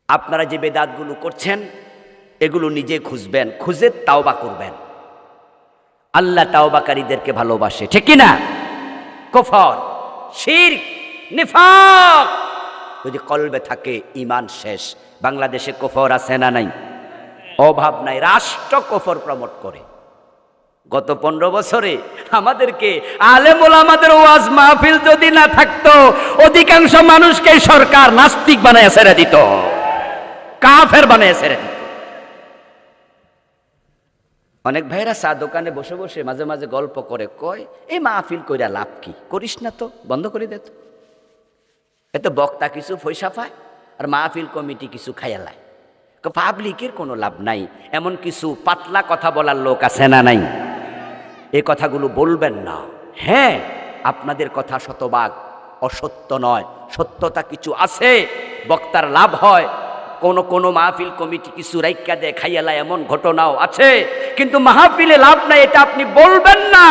S1: আপনারা যে বেদাতগুলো করছেন এগুলো নিজে খুঁজবেন, খুঁজে তাওবা করবেন। আল্লাহ তাওবাকারীদেরকে ভালোবাসে, ঠিক কি না? কুফর, শিরক, নিফাক যদি কলবে থাকে ঈমান শেষ। বাংলাদেশে কুফর আছে না নাই? অভাব নাই। রাষ্ট্র কুফর প্রমোট করে। গত 15 বছরে আমাদেরকে আলেম ওলামাদের ওয়াজ মাহফিল যদি না থাকতো, অধিকাংশ মানুষকে সরকার নাস্তিক বানায় ছেড়ে দিত, কাফের বানায় ছেড়ে দিত। অনেক ভাইরা চা দোকানে বসে বসে মাঝে মাঝে গল্প করে, কয় এই মাহফিল কইরা লাভ কি? করিস না তো, বন্ধ করে দে তো। এত বক্তা কিছু পয়সা পায় আর মাহফিল কমিটি কিছু খায়ালায়। পাবলিকের কোনো লাভ নাই। এমন কিছু পাতলা কথা বলার লোক আছে না নাই? এই কথাগুলো বলবেন না। হ্যাঁ, আপনাদের কথা শতভাগ অসত্য নয়, সত্যতা কিছু আছে। বক্তার লাভ হয়, কোন মাহফিল কমিটি কিছু রাইকা দেয়, খাইয়ালা, এমন ঘটনাও আছে। কিন্তু মাহফিলে লাভ নাই এটা আপনি বলবেন না।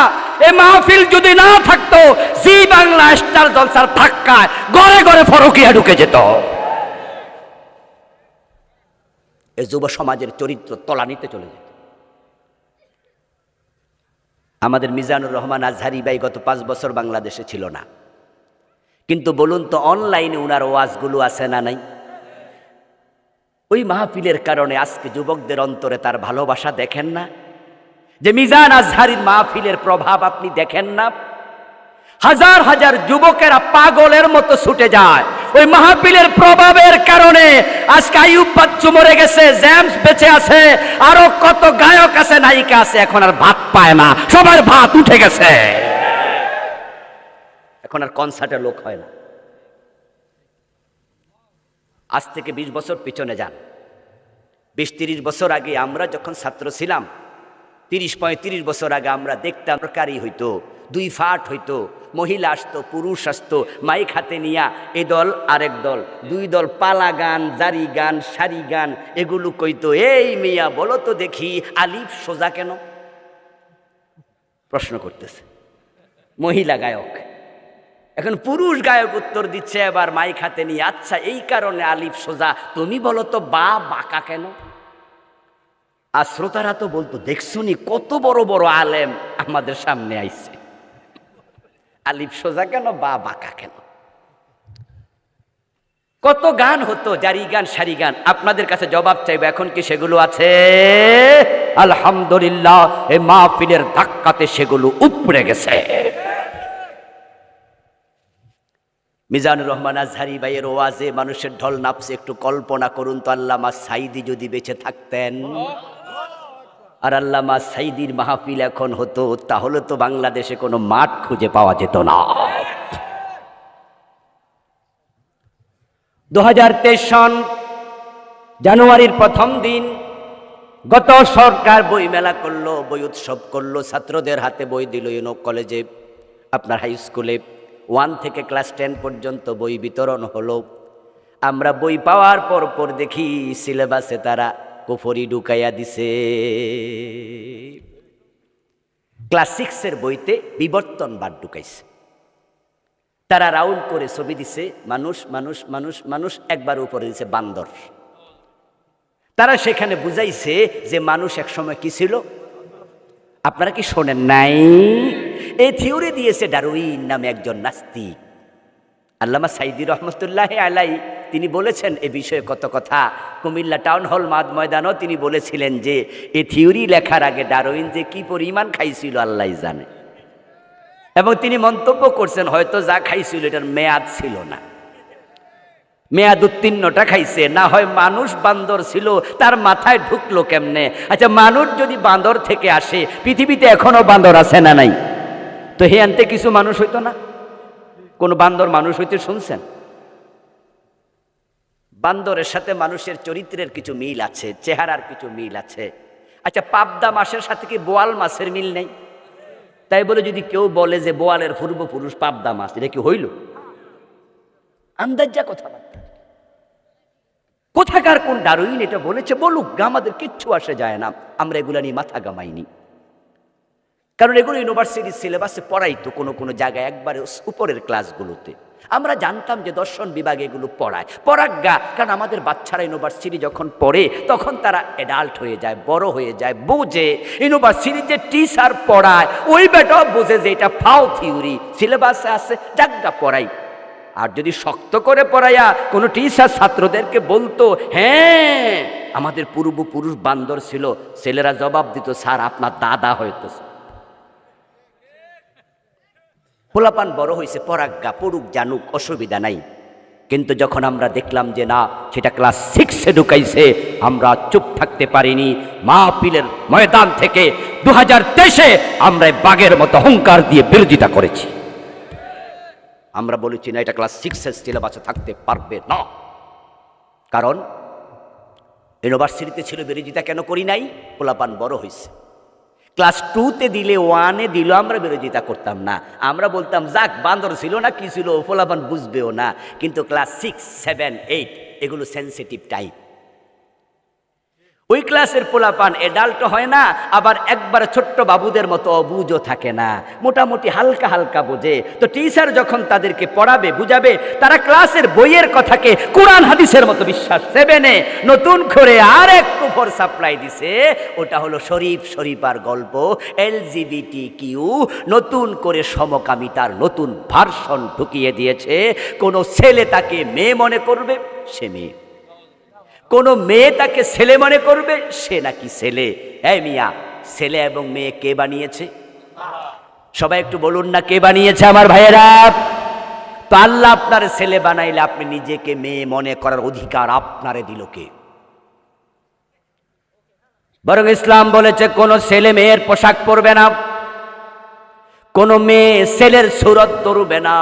S1: এই মাহফিল যদি না থাকতো, জি বাংলা স্টার জলসার ধাক্কায় ঘরে ঘরে ফরকিয়া ঢুকে যেত। এই যুব সমাজের চরিত্র তলানিতে চলে যেত। আমাদের মিজানুর রহমান আজহারি ভাই গত 5 বছর বাংলাদেশে ছিল না, কিন্তু বলুন তো অনলাইনে উনার ওয়াজগুলো আছে না নাই? ওই মাহফিলের কারণে আজকে যুবকদের অন্তরে তার ভালোবাসা দেখেন না? যে মিজান আজহারির মাহফিলের প্রভাব আপনি দেখেন না? হাজার হাজার যুবকেরা পাগলের মতো ছুটে যায় ওই মাহফিলের প্রভাবের কারণে। আজকে আইয়ুব বাচ্চু মরে গেছে, জেমস বেঁচে আছে, আরো কত গায়ক আছে, নায়িকা আছে, এখন আর ভাত পায় না, সবার ভাত উঠে গেছে। এখন আর কনসার্টে লোক হয় না। আজ থেকে 20 বছর পিছনে যান। 20-30 বছর আগে আমরা যখন ছাত্র ছিলাম, 30-35 বছর আগে আমরা দেখতাম তরকারি হইতো, 2 ফাট হইতো, মহিলা আসতো, পুরুষ আসতো, মাইক হাতে নিয়া এ দল আরেক দল, 2 দল পালা গান, জারি গান, সারি গান এগুলো কইতো। এই মিয়া বলো তো দেখি আলিফ সোজা কেন? প্রশ্ন করতেছে মহিলা গায়ক। এখন পুরুষ গায়ক উত্তর দিচ্ছে এবার মাইক হাতে নিয়ে, আচ্ছা এই কারণে আলিফ সোজা, তুমি বলো তো বা বাঁকা কেন? আর শ্রোতারা তো বলতো, দেখছুনি কত বড় বড় আলেম আমাদের সামনে আইছে, আলিফ সোজা কেন বা বাঁকা কেন? কত গান হতো, জারি গান, সারি গান। আপনাদের কাছে জবাব চাইবে, এখন কি সেগুলো আছে? আলহামদুলিল্লাহ, এই মাহফিলের ধাক্কাতে সেগুলো উপড়ে গেছে। মিজানুর রহমান আজহারি ভাইয়ের ওয়াজে মানুষের ঢল নাপছে। একটু কল্পনা করুন তো, আল্লামা সাইদি যদি বেঁচে থাকতেন আর আল্লামা সাইদির মাহফিল এখন হতো, তাহলে তো বাংলাদেশে কোনো মাঠ খুঁজে পাওয়া যেত না। 2023 সন জানুয়ারির প্রথম দিন গত সরকার বই মেলা করলো, বই উৎসব করলো, ছাত্রদের হাতে বই দিল। ইউনুক কলেজে, আপনার হাই স্কুলে 1 থেকে ক্লাস 10 পর্যন্ত বই বিতরণ হলো। আমরা বই পাওয়ার পর দেখি সিলেবাসে তারা কুফরি ঢুকাইয়া দিছে। ক্লাস 6-এর বইতে বিবর্তনবাদ ঢুকাইছে। তারা রাউন্ড করে ছবি দিছে, মানুষ মানুষ মানুষ মানুষ, একবার উপরে দিছে বান্দর। তারা সেখানে বুঝাইছে যে মানুষ একসময় কি ছিল। আপনারা কি শোনেন নাই? এই থিওরি দিয়েছে ডারউইন নামে একজন নাস্তিক। আল্লামা সাইদি রহমতুল্লাহ আলাই তিনি বলেছেন এ বিষয়ে কত কথা। কুমিল্লা টাউন হল মাদ ময়দানও তিনি বলেছিলেন যে এই থিওরি লেখার আগে ডারউইন যে কি পরিমাণ খাইছিল আল্লাহ জানে। এবং তিনি মন্তব্য করছেন হয়তো যা খাইছিল এটার মেয়াদ ছিল না, মেয়াদ উত্তীর্ণটা খাইছে। না হয় মানুষ বান্দর ছিল, তার মাথায় ঢুকলো কেমনে? আচ্ছা, মানুষ যদি বান্দর থেকে আসে, পৃথিবীতে এখনো বান্দর আছে না নাই? তো হেয়ান্তে কিছু মানুষ হইতো না? কোন বান্দর মানুষ হইতে শুনছেন? বান্দরের সাথে মানুষের চরিত্রের কিছু মিল আছে, চেহারার কিছু মিল আছে। আচ্ছা, পাবদা মাছের সাথে কি বোয়াল মাছের মিল নেই? তাই বলে যদি কেউ বলে যে বোয়ালের পূর্বপুরুষ পাবদা মাছ, এটা কি হইল? আন্দাজা কথাবার্তা। কোথাকার কোন ডারউইন এটা বলেছে বলুক, আমাদের কিচ্ছু আসে যায় না, আমরা এগুলা নিয়ে মাথা গামাইনি। কারণ এগুলো ইউনিভার্সিটির সিলেবাসে পড়াইতো কোনো কোনো জায়গায়, একবারে উপরের ক্লাসগুলোতে। আমরা জানতাম যে দর্শন বিভাগে এগুলো পড়াগা, কারণ আমাদের বাচ্চারা ইউনিভার্সিটি যখন পড়ে তখন তারা অ্যাডাল্ট হয়ে যায়, বড় হয়ে যায়, বোঝে। ইউনিভার্সিটি যে টিচার পড়ায় ওই বেটাও বোঝে যে এটা ফাও থিওরি, সিলেবাসে আছে, জাগা পড়াই। আর যদি শক্ত করে পড়াইয়া কোনো টিচার ছাত্রদেরকে বলতো, হ্যাঁ আমাদের পূর্বপুরুষ বান্দর ছিল, ছেলেরা জবাব দিত, স্যার আপনার দাদা হয়তো। পোলাপান বড় হয়েছে, পরাজ্ঞা, পড়ুক জানুক, অসুবিধা নাই। কিন্তু যখন আমরা দেখলাম যে না, সেটা ক্লাস 6-এ ঢুকাইছে, আমরা চুপ থাকতে পারিনি। মাহফিলের ময়দান থেকে 2023-এ আমরা বাঘের মতো হুঙ্কার দিয়ে বিরোধিতা করেছি। আমরা বলেছি না, এটা ক্লাস 6-এর সিলেবাসে থাকতে পারবে না। কারণ ইউনিভার্সিটিতে ছিল, বিরোধিতা কেন করি নাই? পোলাপান বড় হয়েছে। ক্লাস 2-তে দিলে, 1-এ দিল, আমরা বিরোধিতা করতাম না। আমরা বলতাম যাক, বান্দর ছিল না কি ছিল, পোলাপান বুঝবেও না। কিন্তু ক্লাস 6, 7, 8 এগুলো সেন্সিটিভ টাইপ। ওই ক্লাসের পোলাপান এডাল্ট হয় না, আবার একবার ছোট্ট বাবুদের মতো অবুঝও থাকে না, মোটামুটি হালকা হালকা বোঝে। তো টিচার যখন তাদেরকে পড়াবে, বুঝাবে, তারা ক্লাসের বইয়ের কথাকে কোরআন হাদিসের মতো বিশ্বাস। 7-এ নতুন করে আরেক কুফর সাপ্লাই দিছে, ওটা হলো শরীফার গল্প, LGBTQ, নতুন করে সমকামিতার নতুন ভার্সন ঢুকিয়ে দিয়েছে। কোনো ছেলে তাকে মেয়ে মনে করবে, সে মেয়ে। কোনো মেয়ে তাকে ছেলে মনে করবে, সে নাকি ছেলে। এই মিয়া, ছেলে এবং মেয়ে কে বানিয়েছে? সবাই একটু বলুন না, কে বানিয়েছে আমার ভাইয়েরা? তো আল্লাহ আপনার ছেলে বানাইলে আপনি নিজেকে মেয়ে মনে করার অধিকার আপনারে দিল কে? বরং ইসলাম বলেছে কোন ছেলে মেয়ের পোশাক পরবে না, কোন মেয়ে ছেলের সুরত ধরবে না।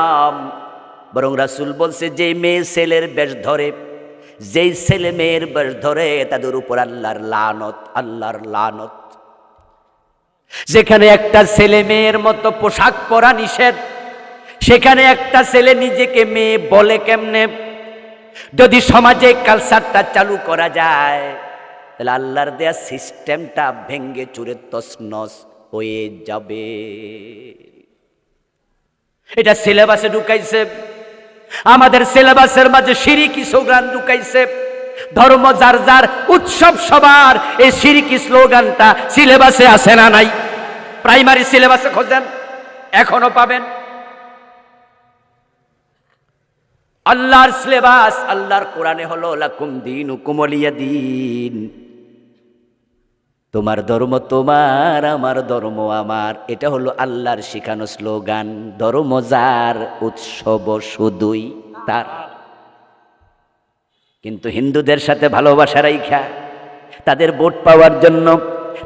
S1: বরং রাসূল বলছে, যে মেয়ে ছেলের বেশ ধরে, যেই ছেলে মেয়ের বেশ ধরে, তাদের উপর আল্লাহর লানত। যেখানে একটা ছেলে মেয়ের মতো পোশাক পরা নিষেধ, সেখানে একটা ছেলে নিজেকে মেয়ে বলে কেমনে? যদি সমাজে কালচারটা চালু করা যায়, তাহলে আল্লাহর দেয়া সিস্টেমটা ভেঙ্গে চুরে তছনছ হয়ে যাবে। এটা সিলেবাসে ঢুকাইছে। আমাদের সিলেবাসের মাঝে শিরকি স্লোগান ঢুকাইছে। ধর্ম যার যার, উৎসব সবার, এই শিরকি স্লোগানটা সিলেবাসে আছে না নাই? প্রাইমারি সিলেবাসে খোঁজেন, এখনো পাবেন। আল্লাহর সিলেবাস, আল্লাহর কোরআনে হলো লাকুম দীনুকুম ওয়ালিয়া দীন। তোমার ধর্ম তোমার, আমার ধর্ম আমার। এটা হলো আল্লাহর শিখানো স্লোগান। ধর্ম যার, উৎসব শুধুই তার। কিন্তু হিন্দুদের সাথে ভালোবাসা রাইখা, তাদের ভোট পাওয়ার জন্য,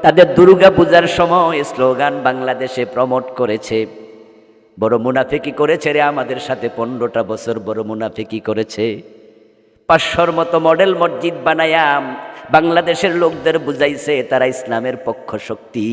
S1: তাদের দুর্গা পূজার সময় স্লোগান বাংলাদেশে প্রমোট করেছে। বড় মুনাফিকি করেছে রে আমাদের সাথে, 15টা বছর বড় মুনাফিকি করেছে। 500-র মতো মডেল মসজিদ বানায়াম বাংলাদেশের লোকদের বুঝাইছে তারা ইসলামের পক্ষ শক্তি।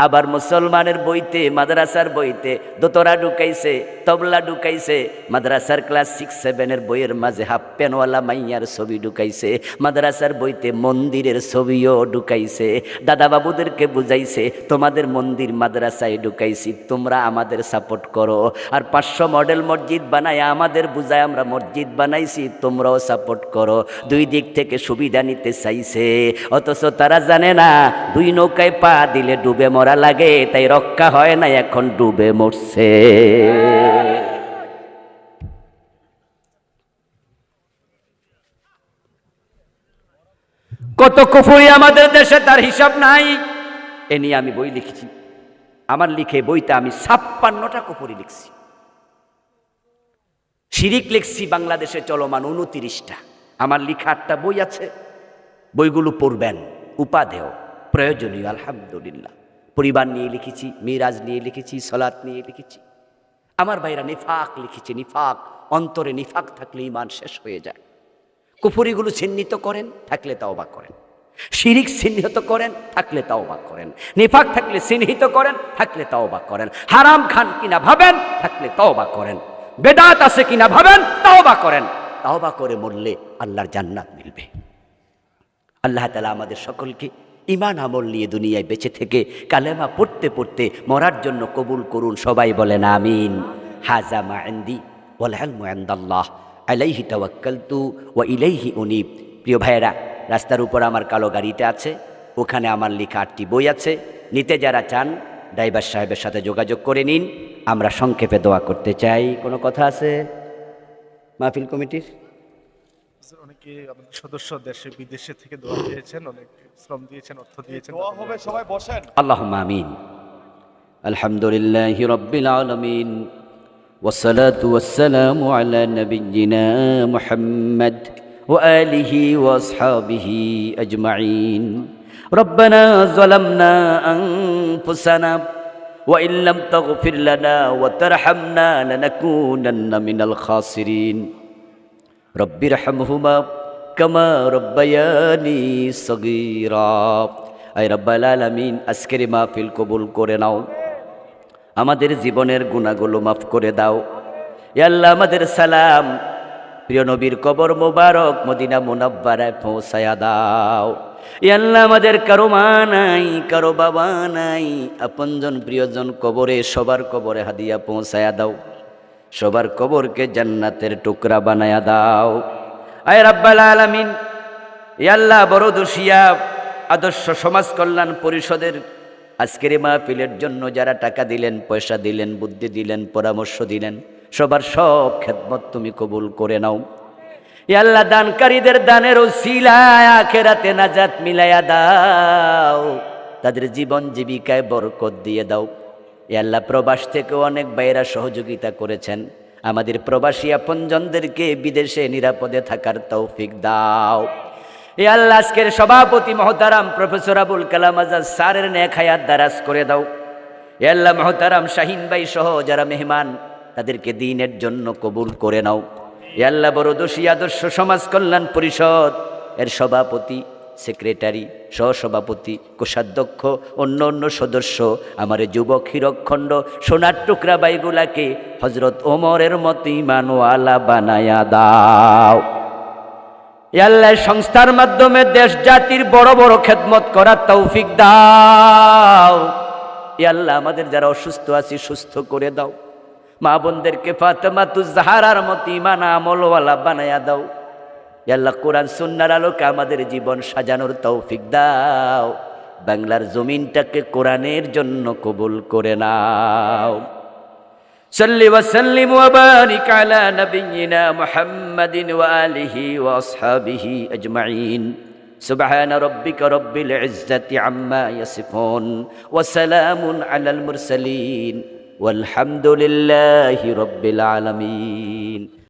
S1: আবার মুসলমানের বইতে, মাদ্রাসার বইতে দোতরা ঢুকাইছে, তবলা ঢুকাইছে। মাদ্রাসার ক্লাস 6-7-এর বইয়ের মাঝে হাফ প্যানওয়ালা মাইয়ার ছবি ঢুকাইছে। মাদ্রাসার বইতে মন্দিরের ছবিও ঢুকাইছে। দাদা বাবুদেরকে বুঝাইছে, তোমাদের মন্দির মাদ্রাসায় ঢুকাইছি, তোমরা আমাদের সাপোর্ট করো। আর 500 মডেল মসজিদ বানায় আমাদের বুঝায় আমরা মসজিদ বানাইছি, তোমরাও সাপোর্ট করো। দুই দিক থেকে সুবিধা নিতে চাইছে। অথচ তারা জানে না, দুই নৌকায় পা দিলে ডুবে মরা লাগে, তাই রক্ষা হয় না, এখন ডুবে মরছে। কত কুফরি আমাদের দেশে, তার হিসাব নাই। এ নিয়ে আমি বই লিখেছি। আমার লিখে বইতে আমি 56টা কুফরি লিখছি। শিরিক লিখছি বাংলাদেশে চলমান 29টা। আমার লিখা 8টা বই আছে, বইগুলো পড়বেন, উপাদেয়, প্রয়োজনীয়। আলহামদুলিল্লাহ। পরিবার নিয়ে লিখেছি, মিরাজ নিয়ে লিখেছি, সালাত নিয়ে লিখেছি। আমার ভাইরা, নিফাক লিখেছে, নিফাক, অন্তরে নিফাক থাকলে ঈমান শেষ হয়ে যায়। কুফরিগুলো চিহ্নিত করেন, থাকলে তাওবা করেন। শিরিক চিহ্নিত করেন, থাকলে তাওবা করেন। নিফাক থাকলে চিহ্নিত করেন, থাকলে তাওবা করেন। হারাম খান কিনা ভাবেন, থাকলে তাওবা করেন। বেদাত আছে কিনা ভাবেন, তাওবা করেন। তাওবা করে মরলে আল্লাহর জান্নাত মিলবে। আল্লাহ তাআলা আমাদের সকলকে ঈমান আমল নিয়ে দুনিয়ায় বেঁচে থেকে কালেমা পড়তে পড়তে মরার জন্য কবুল করুন। সবাই বলেন আমিন। হাযা মা ইনদি ওয়াল ইলমু ইনদাল্লাহ আলাইহি তাওয়াক্কালতু ওয়া ইলাইহি উনীব। প্রিয় ভাইয়েরা, রাস্তার উপর আমার কালো গাড়িটা আছে, ওখানে আমার লেখা 8টি বই আছে। নিতে যারা চান ড্রাইভার সাহেবের সাথে যোগাযোগ করে নিন। আমরা সংক্ষেপে দোয়া করতে চাই। কোনো কথা আছে মাহফিল কমিটির?
S2: অনেকে আমাদের সদস্য দেশে বিদেশে থেকে দোয়া দিয়েছেন, অনেক শ্রম দিয়েছেন, অর্থ দিয়েছেন। দোয়া হবে, সবাই বসেন।
S1: আল্লাহুম্মা আমিন। আলহামদুলিল্লাহি রাব্বিল আলামিন ওয়াসসালাতু ওয়াসসালামু আলা নাবিয়্যিনা মুহাম্মদ ওয়া আলিহি ওয়া আসহাবিহি আজমাইন। রব্বানা যালামনা আনফুসানা ওয়া ইল্লাম তাগফির লানা ওয়া তারহামনা লানাকুনান্না মিনাল খাসিরিন। রব্বিরহামহুমা কামা রব্বায়ানি সগীরা। আয় রব্বুল আলামিন, আজকের মাহফিল কবুল করে নাও। আমাদের জীবনের গুনাহগুলো মাফ করে দাও। ইয়া আল্লাহ, আমাদের সালাম প্রিয় নবীর কবর মোবারক মদিনা মুনাব্বারায় পৌঁছায়া দাও। ইয়া আল্লাহ, আমাদের কারো মা নাই, কারো বাবা নাই, আপনজন প্রিয়জন কবরে, সবার কবরে হাদিয়া পৌঁছায়া দাও। সবার কবরকে জান্নাতের টুকরা বানায়া দাও। আয় রাব্বাল আলামিন, ইয়া আল্লাহ, বড় দোষিয়া আদর্শ সমাজ কল্যাণ পরিষদের আজকের মাহফিলের জন্য যারা টাকা দিলেন, পয়সা দিলেন, বুদ্ধি দিলেন, পরামর্শ দিলেন, সবার সব খেদমত তুমি কবুল করে নাও। ইয়া আল্লাহ, দানকারীদের দানের ওসিলায় আখিরাতে নাজাত মিলায়া দাও। তাদের জীবন জীবিকায় বরকত দিয়ে দাও। ইয়া আল্লাহ, প্রবাস থেকে অনেক ভাইয়েরা সহযোগিতা করেছেন। আমাদের প্রবাসী আপনজনদেরকে বিদেশে নিরাপদে থাকার তৌফিক দাও। ইয়া আল্লাহ, আজকের সভাপতি মহতারাম প্রফেসর আবুল কালাম আজাদ স্যারের নেক হায়াত দারাজ করে দাও। ইয়া আল্লাহ, মহতারাম শাহিন ভাই সহ যারা মেহমান, তাদেরকে দ্বীনের জন্য কবুল করে নাও। ইয়া আল্লাহ, বড় দোষী আদর্শ সমাজ কল্যাণ পরিষদ এর সভাপতি, সেক্রেটারি, সহসভাপতি, কোষাধ্যক্ষ, অন্য অন্য সদস্য, আমার যুবক হীরকখণ্ড সোনার টুকরা বাইগুলাকে হজরত ওমরের মতো ঈমানওয়ালা বানায়া দাও। ইয়া আল্লাহ, সংস্থার মাধ্যমে দেশ জাতির বড় বড় খেদমত করার তৌফিক দাও। ইয়া আল্লাহ, আমাদের যারা অসুস্থ আছি সুস্থ করে দাও। মা বোনদেরকে ফাতেমাতুজ জাহরার মতো ঈমান আমলওয়ালা বানায়া দাও। ইয়া আল্লাহ, কোরআন সুন্নাহর আলোকে আমাদের জীবন সাজানোর তৌফিক দাও। বাংলার জমিনটাকে কোরআনের জন্য কবুল করে নাও। সাল্লি ওয়া সাল্লিম ওয়া বারিক আলা নাবিয়্যিনা মুহাম্মাদিন ওয়া আলিহি ওয়া আসহাবিহি আজমাইন। সুবহান রাব্বিকা রাব্বিল ইজ্জাতি আম্মা ইয়াসিফুন ওয়া সালামুন আলাল মুরসালিন ওয়াল হামদুলিল্লাহি রাব্বিল আলামিন।